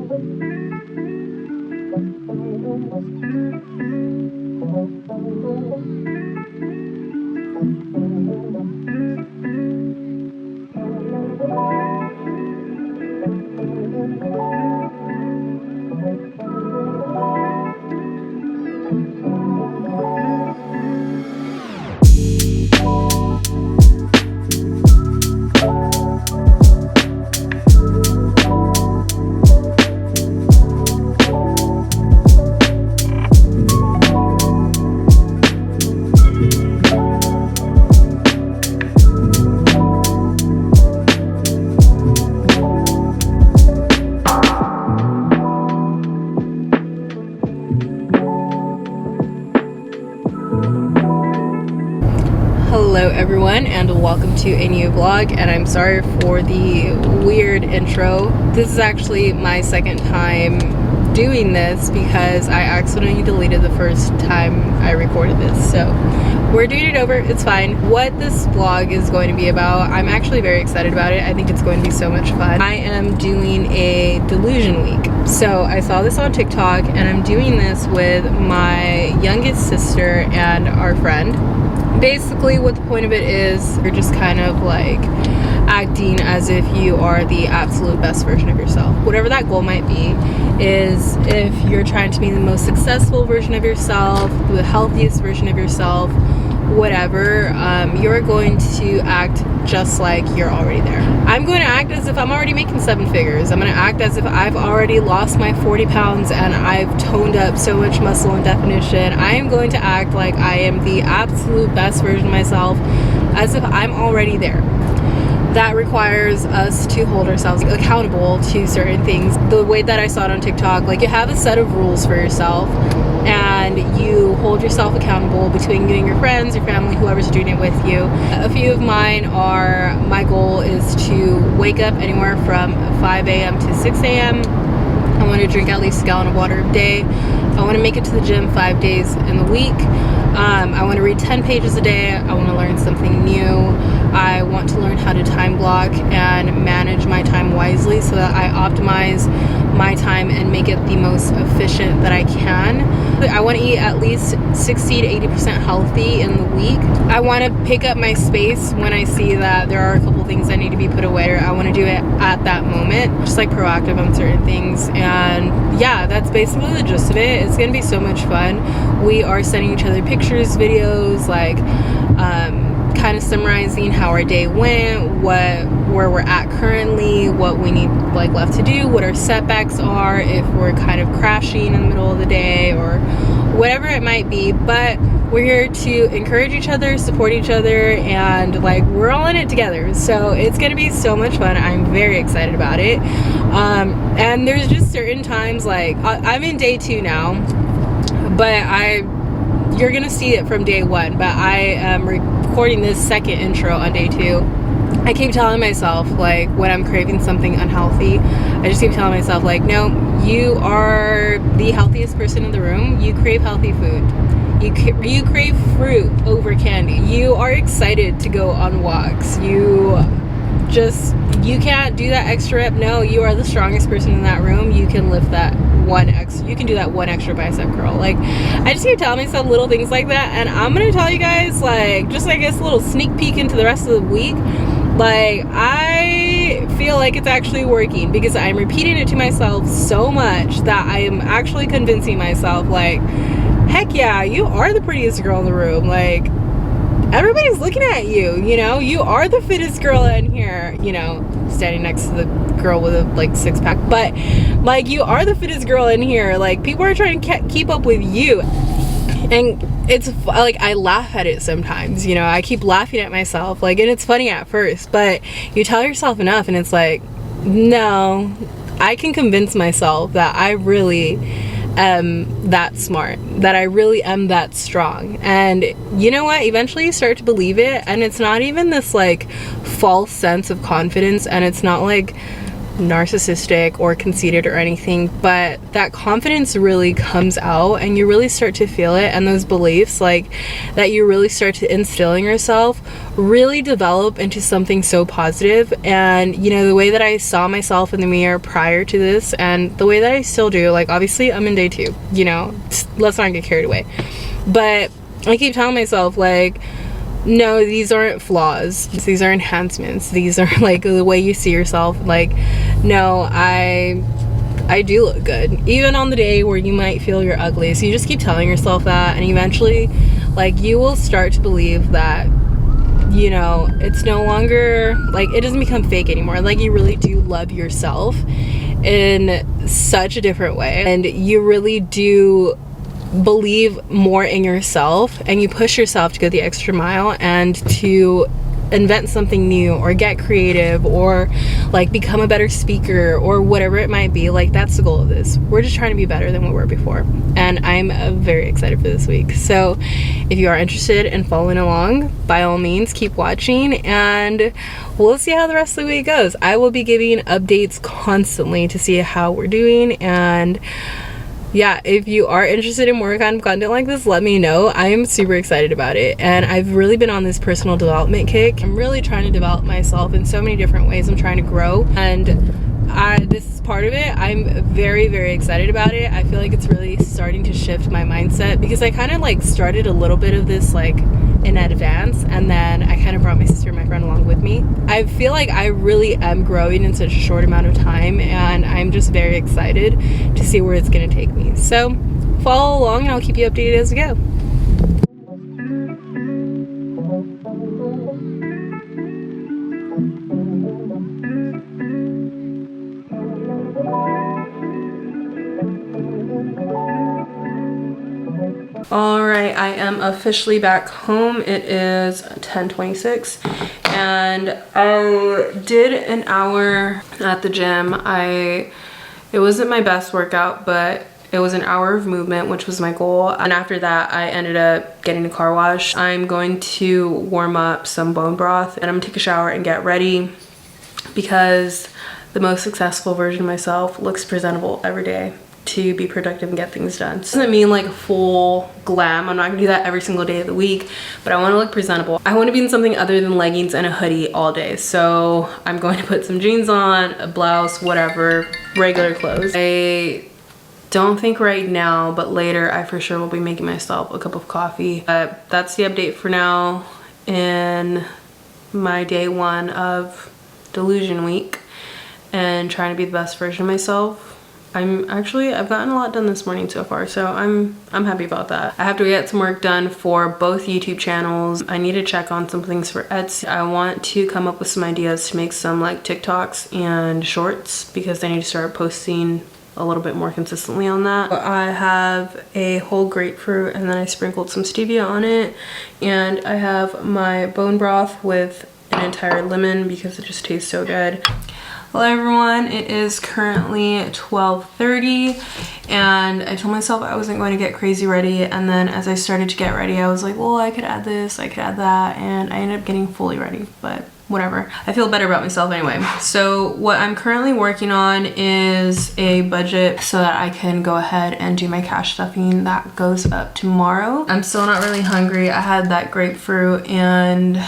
Hello everyone and welcome to a new vlog, and I'm sorry for the weird intro. This is actually my second time doing this because I accidentally deleted the first time I recorded this, so we're doing it over. It's fine. What this vlog is going to be about, I'm actually very excited about it. I think it's going to be so much fun. I am doing a Delusion week. So I saw this on TikTok and I'm doing this with my youngest sister and our friend. Basically what the point of it is, you're just kind of like acting as if you are the absolute best version of yourself. Whatever that goal might be, is if you're trying to be the most successful version of yourself, the healthiest version of yourself, whatever, you're going to act just like you're already there. I'm going to act as if I'm already making 7 figures. I'm going to act as if I've already lost my 40 pounds and I've toned up so much muscle and definition. I am going to act like I am the absolute best version of myself, as if I'm already there. That requires us to hold ourselves accountable to certain things. The way that I saw it on TikTok, like you have a set of rules for yourself and you hold yourself accountable between you and your friends, your family, whoever's doing it with you. A few of mine are, my goal is to wake up anywhere from 5 a.m. to 6 a.m. I want to drink at least a gallon of water a day. I want to make it to the gym 5 days in the week. I want to read 10 pages a day. I want to learn something new. I want to learn how to time block and manage my time wisely so that I optimize my time and make it the most efficient that I can. I want to eat at least 60 to 80% healthy in the week. I want to pick up my space when I see that there are a couple things that need to be put away, or I want to do it at that moment, just like proactive on certain things. And yeah, that's basically the gist of it. It's gonna be so much fun. We are sending each other pictures, videos, like kind of summarizing how our day went, where we're at currently, what we need like left to do, what our setbacks are, if we're kind of crashing in the middle of the day or whatever it might be. But we're here to encourage each other, support each other, and like we're all in it together. So it's gonna be so much fun. I'm very excited about it. And there's just certain times, like I'm in day 2 now, but you're gonna see it from day 1, but I am recording this second intro on day 2. I keep telling myself, like, when I'm craving something unhealthy, I just keep telling myself, like, no, you are the healthiest person in the room. You crave healthy food. You crave fruit over candy. You are excited to go on walks. You can't do that extra rep. No, you are the strongest person in that room. You can lift that you can do that one extra bicep curl. Like, I just keep telling myself little things like that, and I'm gonna tell you guys, like, just I guess a little sneak peek into the rest of the week. Like, I feel like it's actually working because I'm repeating it to myself so much that I am actually convincing myself, like, heck yeah, you are the prettiest girl in the room. Like, everybody's looking at you, you know, you are the fittest girl in here, you know, standing next to the girl with a like 6-pack, but like, you are the fittest girl in here. Like, people are trying to keep up with you, and it's like, I laugh at it sometimes, you know, I keep laughing at myself, like, and it's funny at first, but you tell yourself enough and it's like, no, I can convince myself that I really am that smart, that I really am that strong. And you know what, eventually you start to believe it, and it's not even this like false sense of confidence, and it's not like narcissistic or conceited or anything, but that confidence really comes out and you really start to feel it, and those beliefs like that you really start to instill in yourself really develop into something so positive. And you know, the way that I saw myself in the mirror prior to this and the way that I still do, like obviously I'm in day 2, you know, let's not get carried away, but I keep telling myself like, no, these aren't flaws, these are enhancements, these are like the way you see yourself. Like, no, I do look good even on the day where you might feel you're ugly. So you just keep telling yourself that, and eventually like you will start to believe that, you know, it's no longer like, it doesn't become fake anymore. Like you really do love yourself in such a different way, and you really do believe more in yourself, and you push yourself to go the extra mile and to invent something new or get creative or like become a better speaker or whatever it might be. Like that's the goal of this. We're just trying to be better than we were before, and I'm very excited for this week. So if you are interested in following along, by all means keep watching, and we'll see how the rest of the week goes. I will be giving updates constantly to see how we're doing, and yeah, if you are interested in more kind of content like this, let me know. I am super excited about it, and I've really been on this personal development kick. I'm really trying to develop myself in so many different ways. I'm trying to grow, and this is part of it. I'm very, very excited about it. I feel like it's really starting to shift my mindset, because I kind of like started a little bit of this like in advance, and then I kind of brought my sister and my friend along with me. I feel like I really am growing in such a short amount of time, and I'm just very excited to see where it's going to take me. So follow along and I'll keep you updated as we go. Alright, I am officially back home. It is 10:26 and I did an hour at the gym. It wasn't my best workout, but it was an hour of movement, which was my goal. And after that, I ended up getting a car wash. I'm going to warm up some bone broth, and I'm gonna take a shower and get ready, because the most successful version of myself looks presentable every day to be productive and get things done. This doesn't mean like full glam. I'm not gonna do that every single day of the week, but I wanna look presentable. I wanna be in something other than leggings and a hoodie all day. So I'm going to put some jeans on, a blouse, whatever, regular clothes. I don't think right now, but later I for sure will be making myself a cup of coffee. That's the update for now in my day 1 of Delusion week and trying to be the best version of myself. I've gotten a lot done this morning so far, so I'm happy about that. I have to get some work done for both YouTube channels. I need to check on some things for Etsy. I want to come up with some ideas to make some like TikToks and shorts, because I need to start posting a little bit more consistently on that. I have a whole grapefruit, and then I sprinkled some stevia on it, and I have my bone broth with an entire lemon because it just tastes so good. Hello everyone, it is currently 12:30 and I told myself I wasn't going to get crazy ready, and then as I started to get ready I was like, well, I could add this, I could add that, and I ended up getting fully ready, but whatever. I feel better about myself anyway. So what I'm currently working on is a budget so that I can go ahead and do my cash stuffing that goes up tomorrow. I'm still not really hungry. I had that grapefruit and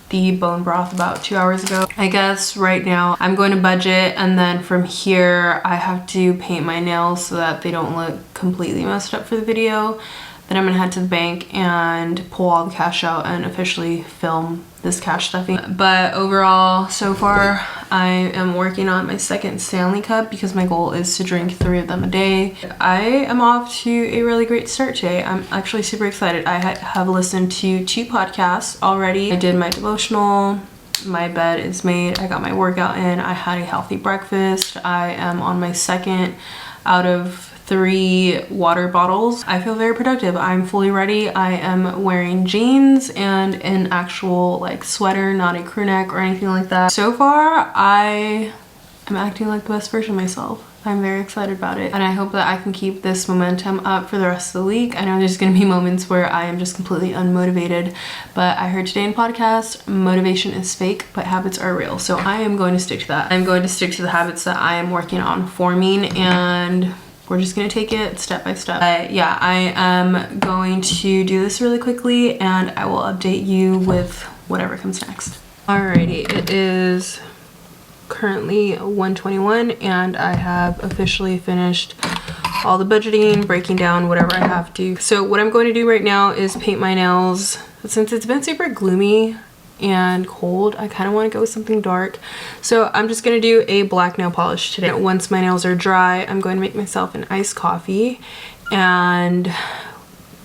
the bone broth about 2 hours ago. I guess right now I'm going to budget, and then from here I have to paint my nails so that they don't look completely messed up for the video. Then I'm gonna head to the bank and pull all the cash out and officially film this cash stuffing. But overall, so far, I am working on my second Stanley Cup because my goal is to drink 3 of them a day. I am off to a really great start today. I'm actually super excited. I have listened to 2 podcasts already. I did my devotional, my bed is made, I got my workout in, I had a healthy breakfast. I am on my second out of 3 water bottles. I feel very productive. I'm fully ready. I am wearing jeans and an actual like sweater, not a crew neck or anything like that. So far, I am acting like the best version of myself. I'm very excited about it, and I hope that I can keep this momentum up for the rest of the week. I know there's gonna be moments where I am just completely unmotivated, but I heard today in podcast, motivation is fake, but habits are real. So I am going to stick to that. I'm going to stick to the habits that I am working on forming, and we're just gonna take it step by step. Yeah, I am going to do this really quickly, and I will update you with whatever comes next. Alrighty, it is currently 1:21 and I have officially finished all the budgeting, breaking down whatever I have to. So what I'm going to do right now is paint my nails. Since it's been super gloomy and cold, I kind of want to go with something dark. So I'm just going to do a black nail polish today. Once my nails are dry, I'm going to make myself an iced coffee, and it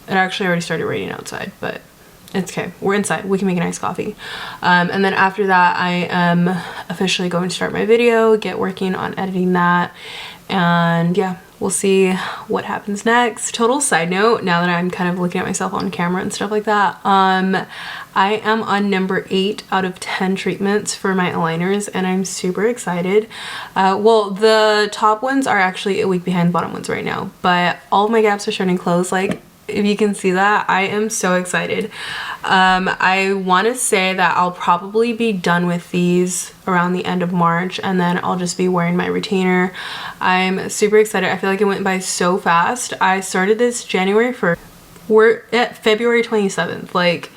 actually already started raining outside, but it's okay, we're inside, we can make an iced coffee. And then after that, I am officially going to start my video, get working on editing that, and yeah, we'll see what happens next. Total side note, now that I'm kind of looking at myself on camera and stuff like that, I am on number 8 out of 10 treatments for my aligners, and I'm super excited. Well, the top ones are actually a week behind the bottom ones right now, but all of my gaps are starting to close. Like, if you can see that, I am so excited. I want to say that I'll probably be done with these around the end of March, and then I'll just be wearing my retainer. I'm super excited. I feel like it went by so fast. I started this January 1st. We're at February 27th. Like,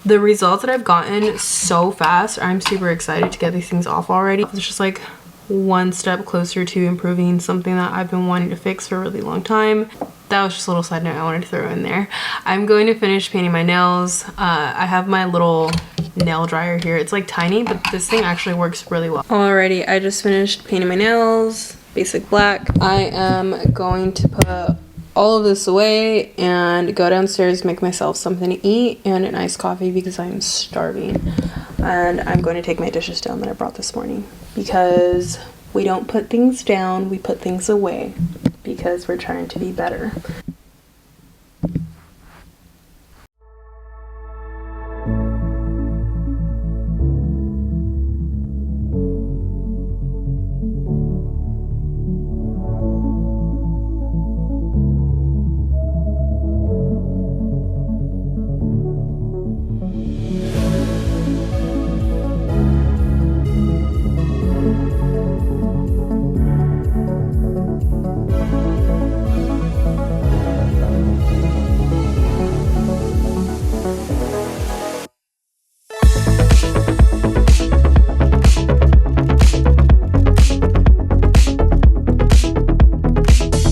the results that I've gotten so fast. I'm super excited to get these things off already. It's just like one step closer to improving something that I've been wanting to fix for a really long time. That was just a little side note I wanted to throw in there. I'm going to finish painting my nails. I have my little nail dryer here. It's like tiny, but this thing actually works really well. Alrighty, I just finished painting my nails, basic black. I am going to put all of this away and go downstairs, make myself something to eat and an iced coffee because I'm starving. And I'm going to take my dishes down that I brought this morning, because we don't put things down, we put things away, because we're trying to be better.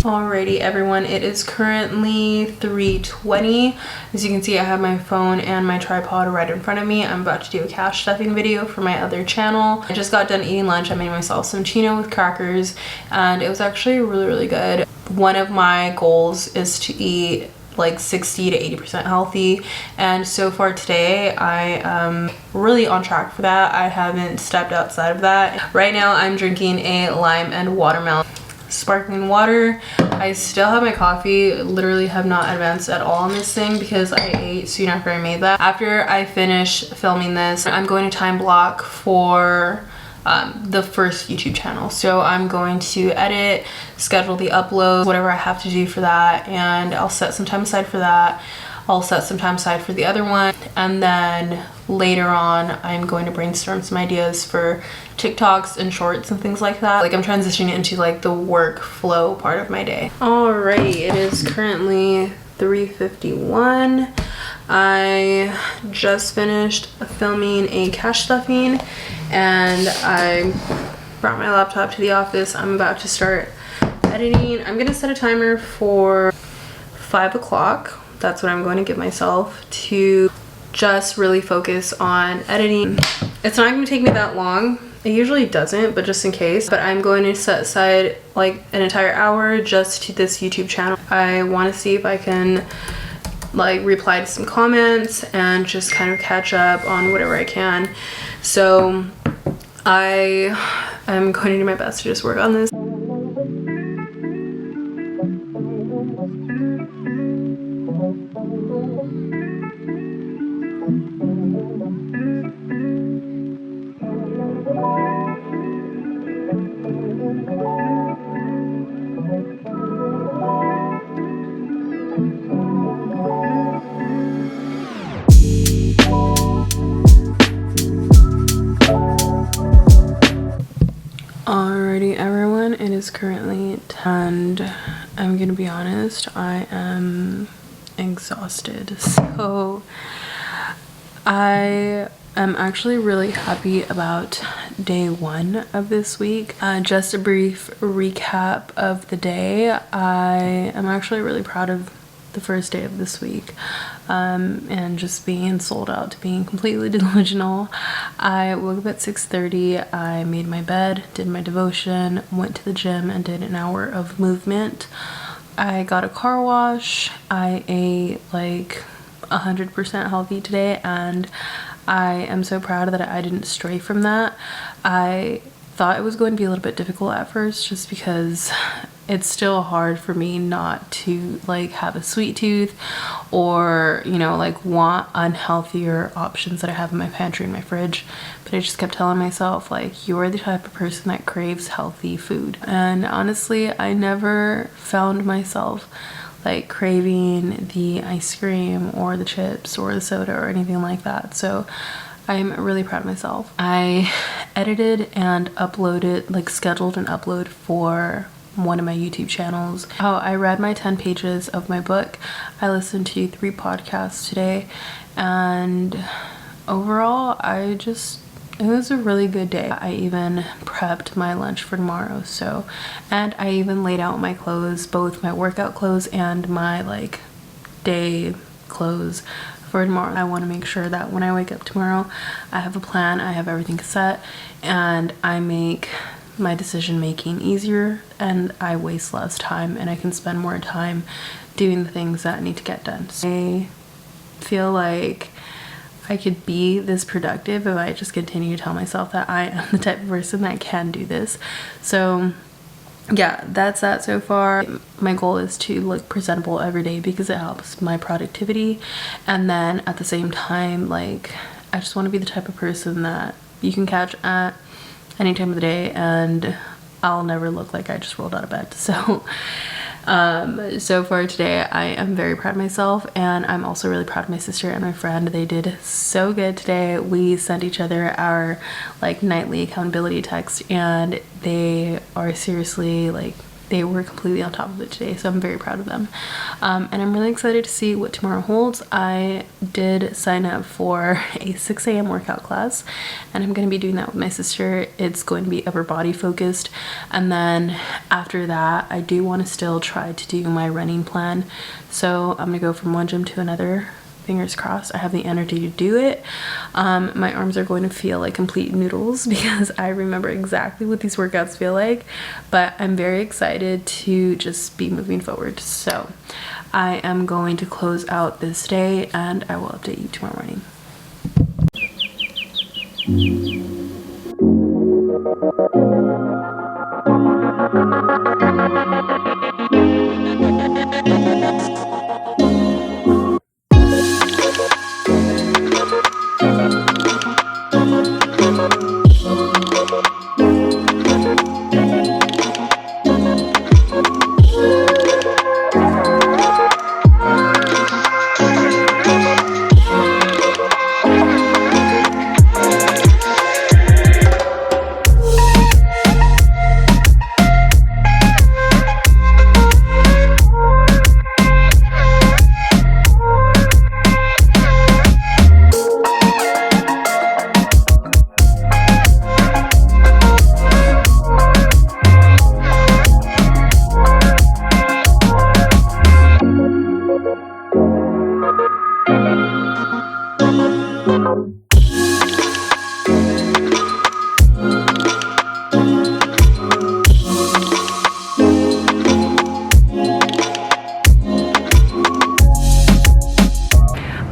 Alrighty everyone, it is currently 3:20. As you can see, I have my phone and my tripod right in front of me. I'm about to do a cash stuffing video for my other channel. I just got done eating lunch. I made myself some chino with crackers, and it was actually really good. One of my goals is to eat like 60 to 80% healthy, and so far today I am really on track for that. I haven't stepped outside of that. Right now I'm drinking a lime and watermelon sparkling water. I still have my coffee. Literally have not advanced at all on this thing because I ate soon after I made that. After I finish filming this, I'm going to time block for the first YouTube channel. So I'm going to edit, schedule the upload, whatever I have to do for that, and I'll set some time aside for that. I'll set some time aside for the other one, and then later on I'm going to brainstorm some ideas for TikToks and shorts and things like that. Like, I'm transitioning into like the workflow part of my day. Alrighty, it is currently 3:51. I just finished filming a cash stuffing, and I brought my laptop to the office. I'm about to start editing. I'm gonna set a timer for 5 o'clock. That's what I'm going to give myself to just really focus on editing. It's not going to take me that long. It usually doesn't, but just in case. But I'm going to set aside like an entire hour just to this YouTube channel. I want to see if I can like reply to some comments and just kind of catch up on whatever I can. So I am going to do my best to just work on this. is currently 10 and I'm gonna be honest, I am exhausted. So I am actually really happy about day 1 of this week. Just a brief recap of the day. I am actually really proud of the first day of this week, and just being sold out to being completely delusional. I woke up at 6:30. I made my bed, did my devotion, went to the gym and did an hour of movement. I got a car wash. I ate like 100% healthy today, and I am so proud that I didn't stray from that. I thought it was going to be a little bit difficult at first, just because it's still hard for me not to like have a sweet tooth or, you know, like want unhealthier options that I have in my pantry and my fridge. But I just kept telling myself, like, you're the type of person that craves healthy food. And honestly, I never found myself like craving the ice cream or the chips or the soda or anything like that. So I'm really proud of myself. I edited and uploaded, like scheduled an upload for one of my YouTube channels. Oh, I read my 10 pages of my book. I listened to 3 podcasts today, and overall it was a really good day. I even prepped my lunch for tomorrow, and I even laid out my clothes, both my workout clothes and my like day clothes for tomorrow. I want to make sure that when I wake up tomorrow, I have a plan, I have everything set, and I make my decision making easier, and I waste less time, and I can spend more time doing the things that need to get done. So I feel like I could be this productive if I just continue to tell myself that I am the type of person that can do this. So yeah, that's that so far. My goal is to look presentable every day because it helps my productivity, and then at the same time, like, I just want to be the type of person that you can catch at any time of the day and I'll never look like I just rolled out of bed. So so far today I am very proud of myself, and I'm also really proud of my sister and my friend. They did so good today. We sent each other our like nightly accountability text, and they are seriously like, they were completely on top of it today, so I'm very proud of them. And I'm really excited to see what tomorrow holds. I did sign up for a 6 a.m. workout class, and I'm going to be doing that with my sister. It's going to be upper body focused, and then after that I do want to still try to do my running plan. So I'm going to go from one gym to another. Fingers crossed I have the energy to do it. My arms are going to feel like complete noodles because I remember exactly what these workouts feel like, but I'm very excited to just be moving forward. So I am going to close out this day, and I will update you tomorrow morning.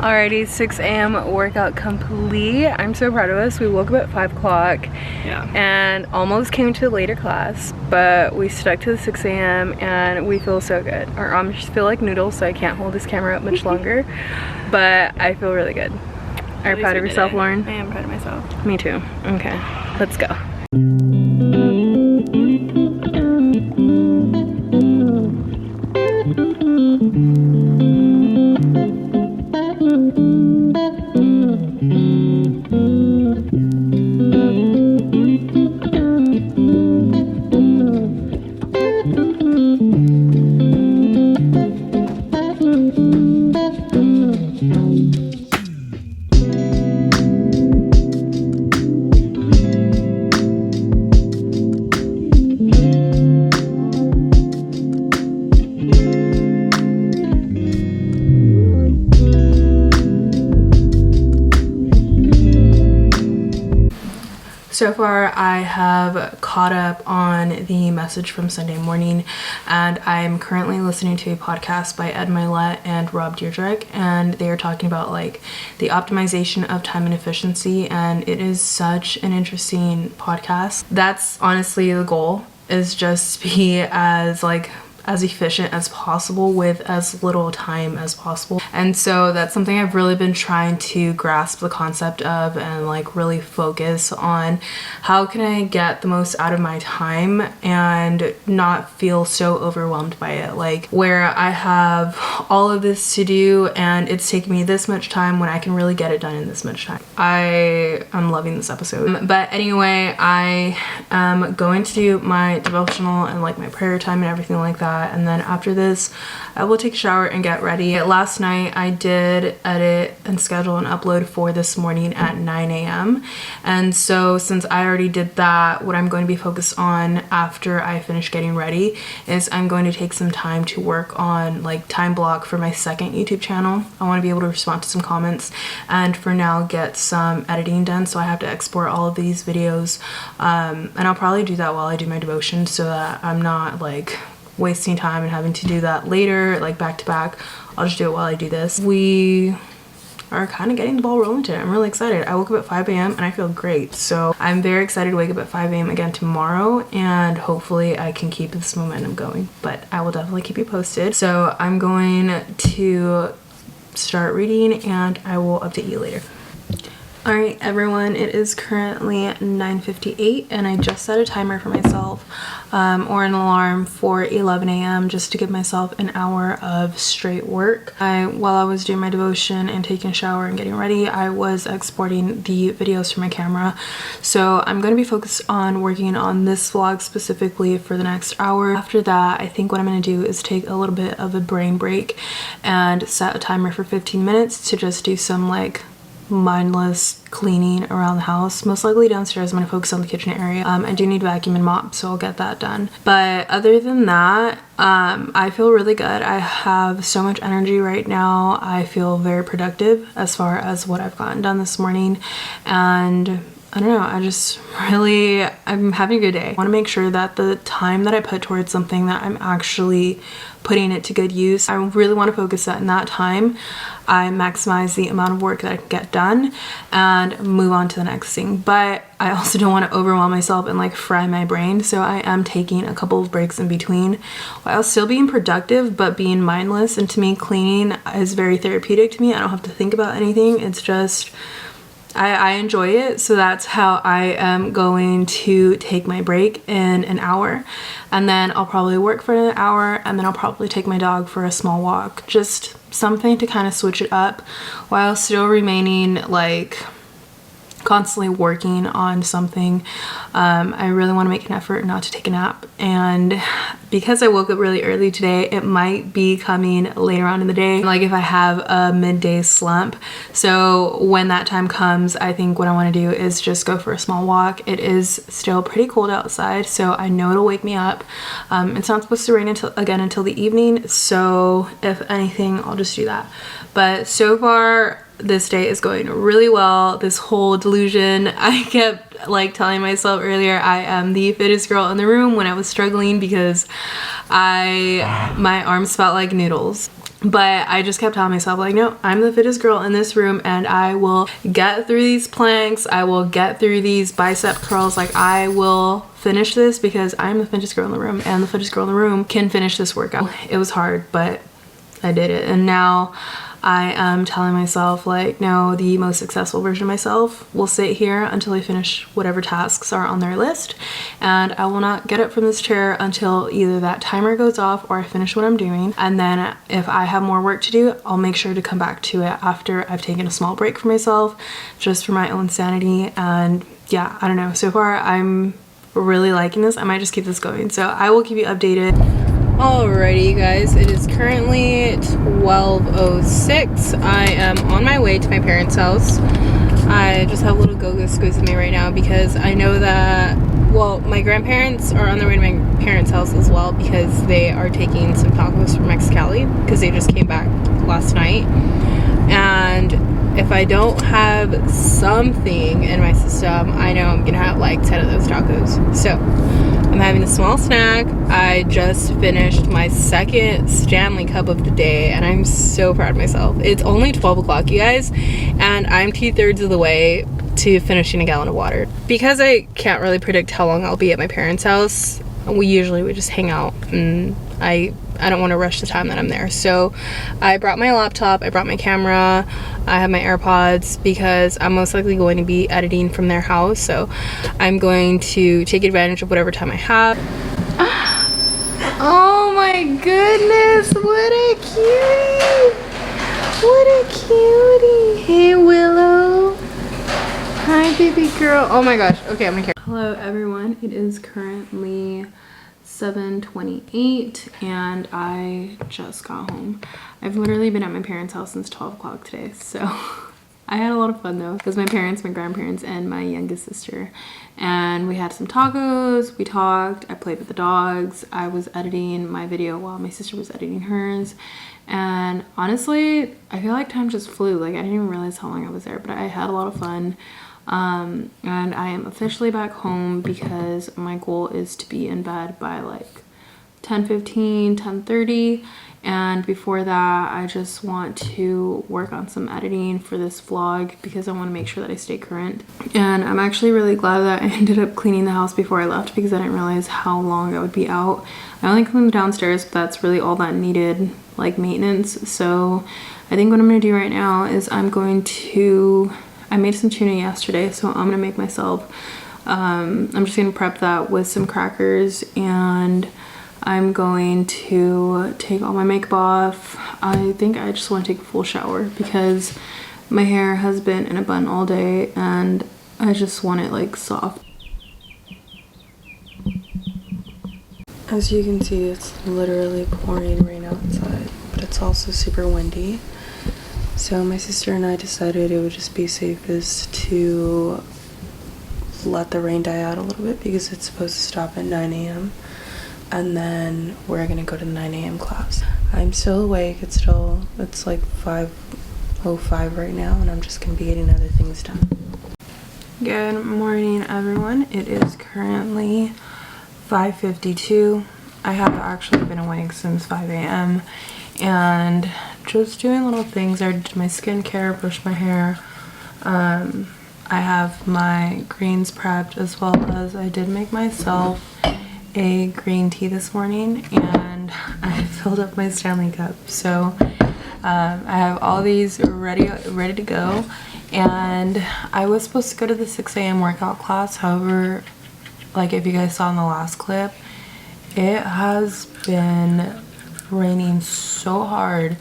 Alrighty, 6 a.m. workout complete. I'm so proud of us. We woke up at 5 o'clock, yeah, and almost came to a later class, but we stuck to the 6 a.m. and we feel so good. Our arms just feel like noodles, so I can't hold this camera up much longer, but I feel really good. Are you proud of yourself, Lauren? I am proud of myself. Me too. Okay, let's go. So far, I have caught up on the message from Sunday morning, and I'm currently listening to a podcast by Ed Milet and Rob Dyrdek, and they are talking about like the optimization of time and efficiency, and it is such an interesting podcast. That's honestly the goal, is just be as efficient as possible with as little time as possible. And so that's something I've really been trying to grasp the concept of and like really focus on. How can I get the most out of my time and not feel so overwhelmed by it, like where I have all of this to do and it's taking me this much time when I can really get it done in this much time. I'm loving this episode. But anyway, I am going to do my devotional and like my prayer time and everything like that. And then after this, I will take a shower and get ready. Last night, I did edit and schedule an upload for this morning at 9 a.m. And so since I already did that, what I'm going to be focused on after I finish getting ready is I'm going to take some time to work on like time block for my second YouTube channel. I want to be able to respond to some comments and for now get some editing done. So I have to export all of these videos. And I'll probably do that while I do my devotion so that I'm not like wasting time and having to do that later, like back to back. I'll just do it while I do this. We are kind of getting the ball rolling today. I'm really excited. I woke up at 5 a.m. and I feel great. So I'm very excited to wake up at 5 a.m. again tomorrow, and hopefully I can keep this momentum going, but I will definitely keep you posted. So I'm going to start reading and I will update you later. Alright everyone, it is currently 9:58 and I just set a timer for myself or an alarm for 11 a.m. just to give myself an hour of straight work. While I was doing my devotion and taking a shower and getting ready, I was exporting the videos from my camera. So I'm going to be focused on working on this vlog specifically for the next hour. After that, I think what I'm going to do is take a little bit of a brain break and set a timer for 15 minutes to just do some like mindless cleaning around the house. Most likely downstairs. I'm going to focus on the kitchen area. I do need vacuum and mop, so I'll get that done. But other than that, I feel really good. I have so much energy right now. I feel very productive as far as what I've gotten done this morning, and I don't know, I'm having a good day. I want to make sure that the time that I put towards something, that I'm actually putting it to good use. I really want to focus that in that time I maximize the amount of work that I can get done and move on to the next thing. But I also don't want to overwhelm myself and like fry my brain, so I am taking a couple of breaks in between while still being productive but being mindless. And to me, cleaning is very therapeutic to me. I don't have to think about anything. It's just I enjoy it, so that's how I am going to take my break in an hour, and then I'll probably work for an hour, and then I'll probably take my dog for a small walk. Just something to kind of switch it up while still remaining like constantly working on something. I really want to make an effort not to take a nap, and because I woke up really early today, it might be coming later on in the day, like if I have a midday slump. So when that time comes, I think what I want to do is just go for a small walk. It is still pretty cold outside, so I know it'll wake me up. It's not supposed to rain until the evening, so if anything, I'll just do that. But so far this day is going really well. This whole delusion, I kept like telling myself earlier I am the fittest girl in the room when I was struggling because my arms felt like noodles. But I just kept telling myself like, no, I'm the fittest girl in this room and I will get through these planks, I will get through these bicep curls, like I will finish this because I'm the fittest girl in the room, and the fittest girl in the room can finish this workout. It was hard, but I did it. And now I am telling myself like, no, the most successful version of myself will sit here until I finish whatever tasks are on their list, and I will not get up from this chair until either that timer goes off or I finish what I'm doing. And then if I have more work to do, I'll make sure to come back to it after I've taken a small break for myself, just for my own sanity. And yeah, I don't know, so far I'm really liking this. I might just keep this going, so I will keep you updated. Alrighty, you guys, it is currently 12:06. I am on my way to my parents' house. I just have a little go-go squeeze with me right now because I know that, well, my grandparents are on their way to my parents' house as well because they are taking some tacos from Mexicali because they just came back last night. And if I don't have something in my system, I know I'm gonna have like 10 of those tacos. So I'm having a small snack. I just finished my second Stanley Cup of the day and I'm so proud of myself. It's only 12 o'clock, you guys, and I'm 2/3 of the way to finishing a gallon of water. Because I can't really predict how long I'll be at my parents' house, we just hang out, and I don't want to rush the time that I'm there. So I brought my laptop, I brought my camera, I have my AirPods because I'm most likely going to be editing from their house. So I'm going to take advantage of whatever time I have. Oh my goodness, what a cutie! What a cutie! Hey Willow! Hi baby girl. Oh my gosh. Okay, I'm gonna carry. Hello everyone. It is currently 7:28 and I just got home. I've literally been at my parents' house since 12 o'clock today, so I had a lot of fun though. It was my parents, my grandparents, and my youngest sister, and we had some tacos, we talked, I played with the dogs, I was editing my video while my sister was editing hers, and honestly I feel like time just flew. Like I didn't even realize how long I was there, but I had a lot of fun. And I am officially back home because my goal is to be in bed by like 10:15, 10:30, and before that I just want to work on some editing for this vlog because I want to make sure that I stay current. And I'm actually really glad that I ended up cleaning the house before I left because I didn't realize how long I would be out. I only cleaned the downstairs, but that's really all that needed like maintenance. So I think what I'm going to do right now is I made some tuna yesterday, so I'm gonna make myself, I'm just gonna prep that with some crackers, and I'm going to take all my makeup off. I think I just want to take a full shower because my hair has been in a bun all day and I just want it like soft. As you can see, it's literally pouring rain outside, but it's also super windy. So my sister and I decided it would just be safest to let the rain die out a little bit because it's supposed to stop at 9 a.m. and then we're gonna go to the 9 a.m. class. I'm still awake. It's like 5:05 right now, and I'm just gonna be getting other things done. Good morning, everyone. It is currently 5:52. I have actually been awake since 5 a.m. and just doing little things. I did my skincare, brushed my hair. I have my greens prepped, as well as I did make myself a green tea this morning, and I filled up my Stanley Cup. So I have all these ready to go, and I was supposed to go to the 6 a.m. workout class. However, like if you guys saw in the last clip, it has been raining so hard,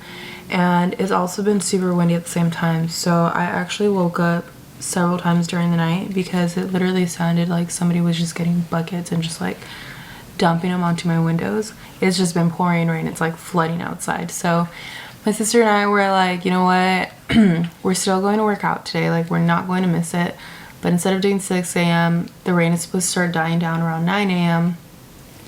and it's also been super windy at the same time. So I actually woke up several times during the night because it literally sounded like somebody was just getting buckets and just like dumping them onto my windows. It's just been pouring rain. It's like flooding outside. So my sister and I were like, you know what, we're still going to work out today, like we're not going to miss it, but instead of doing 6 a.m. the rain is supposed to start dying down around 9 a.m.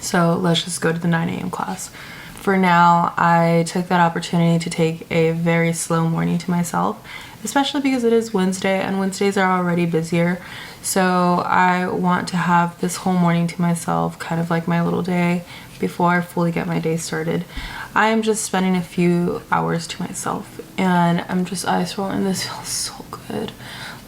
so let's just go to the 9 a.m. class. For now, I took that opportunity to take a very slow morning to myself, especially because it is Wednesday and Wednesdays are already busier. So I want to have this whole morning to myself, kind of like my little day, before I fully get my day started. I am just spending a few hours to myself, and I'm just ice rolling. This feels so good.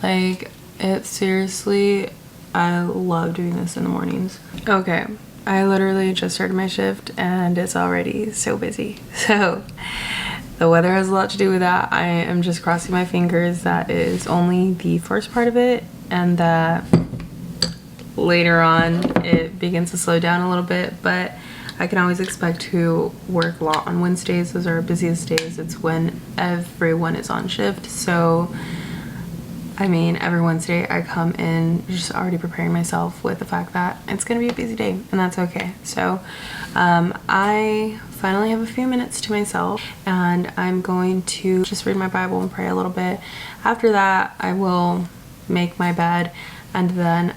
Like, it seriously, I love doing this in the mornings. Okay. I literally just started my shift and it's already so busy. So the weather has a lot to do with that. I am just crossing my fingers that is only the first part of it, and that later on it begins to slow down a little bit, but I can always expect to work a lot on Wednesdays. Those are our busiest days. It's when everyone is on shift. So I mean, every Wednesday I come in just already preparing myself with the fact that it's gonna be a busy day, and that's okay. So I finally have a few minutes to myself, and I'm going to just read my Bible and pray a little bit. After that, I will make my bed, and then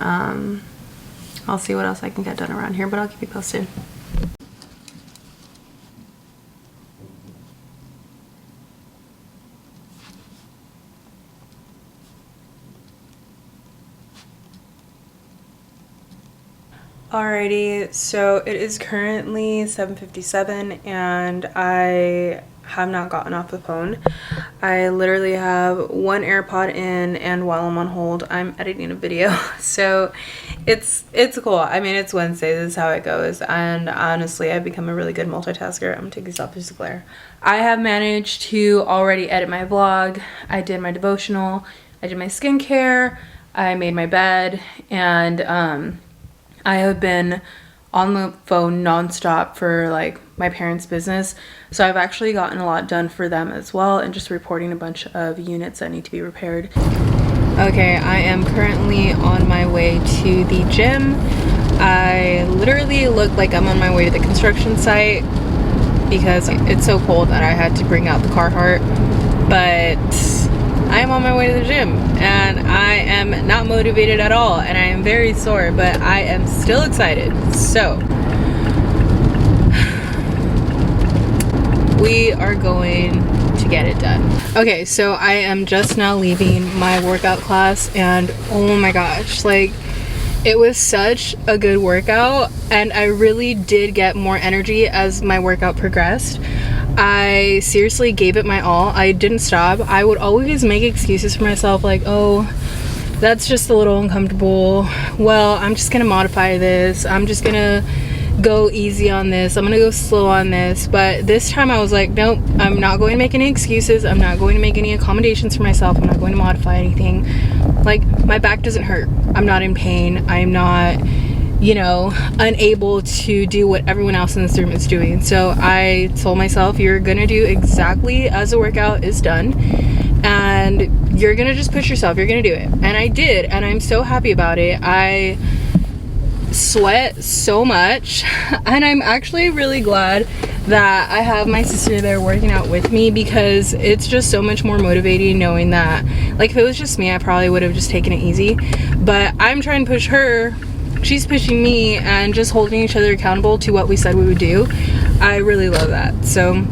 I'll see what else I can get done around here, but I'll keep you posted. Alrighty, so it is currently 7:57 and I have not gotten off the phone. I literally have one AirPod in, and while I'm on hold, I'm editing a video. So it's cool. I mean, it's Wednesday, this is how it goes, and honestly, I've become a really good multitasker. I'm gonna take these off just to glare. I have managed to already edit my vlog. I did my devotional, I did my skincare, I made my bed, and I have been on the phone nonstop for like my parents' business, so I've actually gotten a lot done for them as well, and just reporting a bunch of units that need to be repaired. Okay, I am currently on my way to the gym. I literally look like I'm on my way to the construction site because it's so cold that I had to bring out the Carhartt, but I am on my way to the gym and I am not motivated at all, and I am very sore, but I am still excited. So we are going to get it done. Okay, so I am just now leaving my workout class, and oh my gosh, like, it was such a good workout, and I really did get more energy as my workout progressed. I seriously gave it my all. I didn't stop. I would always make excuses for myself, like, oh, that's just a little uncomfortable. Well, I'm just gonna modify this. I'm just gonna go easy on this. I'm gonna go slow on this. But this time I was like, nope, I'm not going to make any excuses. I'm not going to make any accommodations for myself. I'm not going to modify anything. Like, my back doesn't hurt. I'm not in pain. I'm not, you know, unable to do what everyone else in this room is doing. So I told myself, you're gonna do exactly as the workout is done, and you're gonna just push yourself. You're gonna do it. And I did, and I'm so happy about it. I sweat so much, and I'm actually really glad that I have my sister there working out with me, because it's just so much more motivating knowing that, like, if it was just me, I probably would have just taken it easy, but I'm trying to push her, she's pushing me, and just holding each other accountable to what we said we would do. I really love that. So,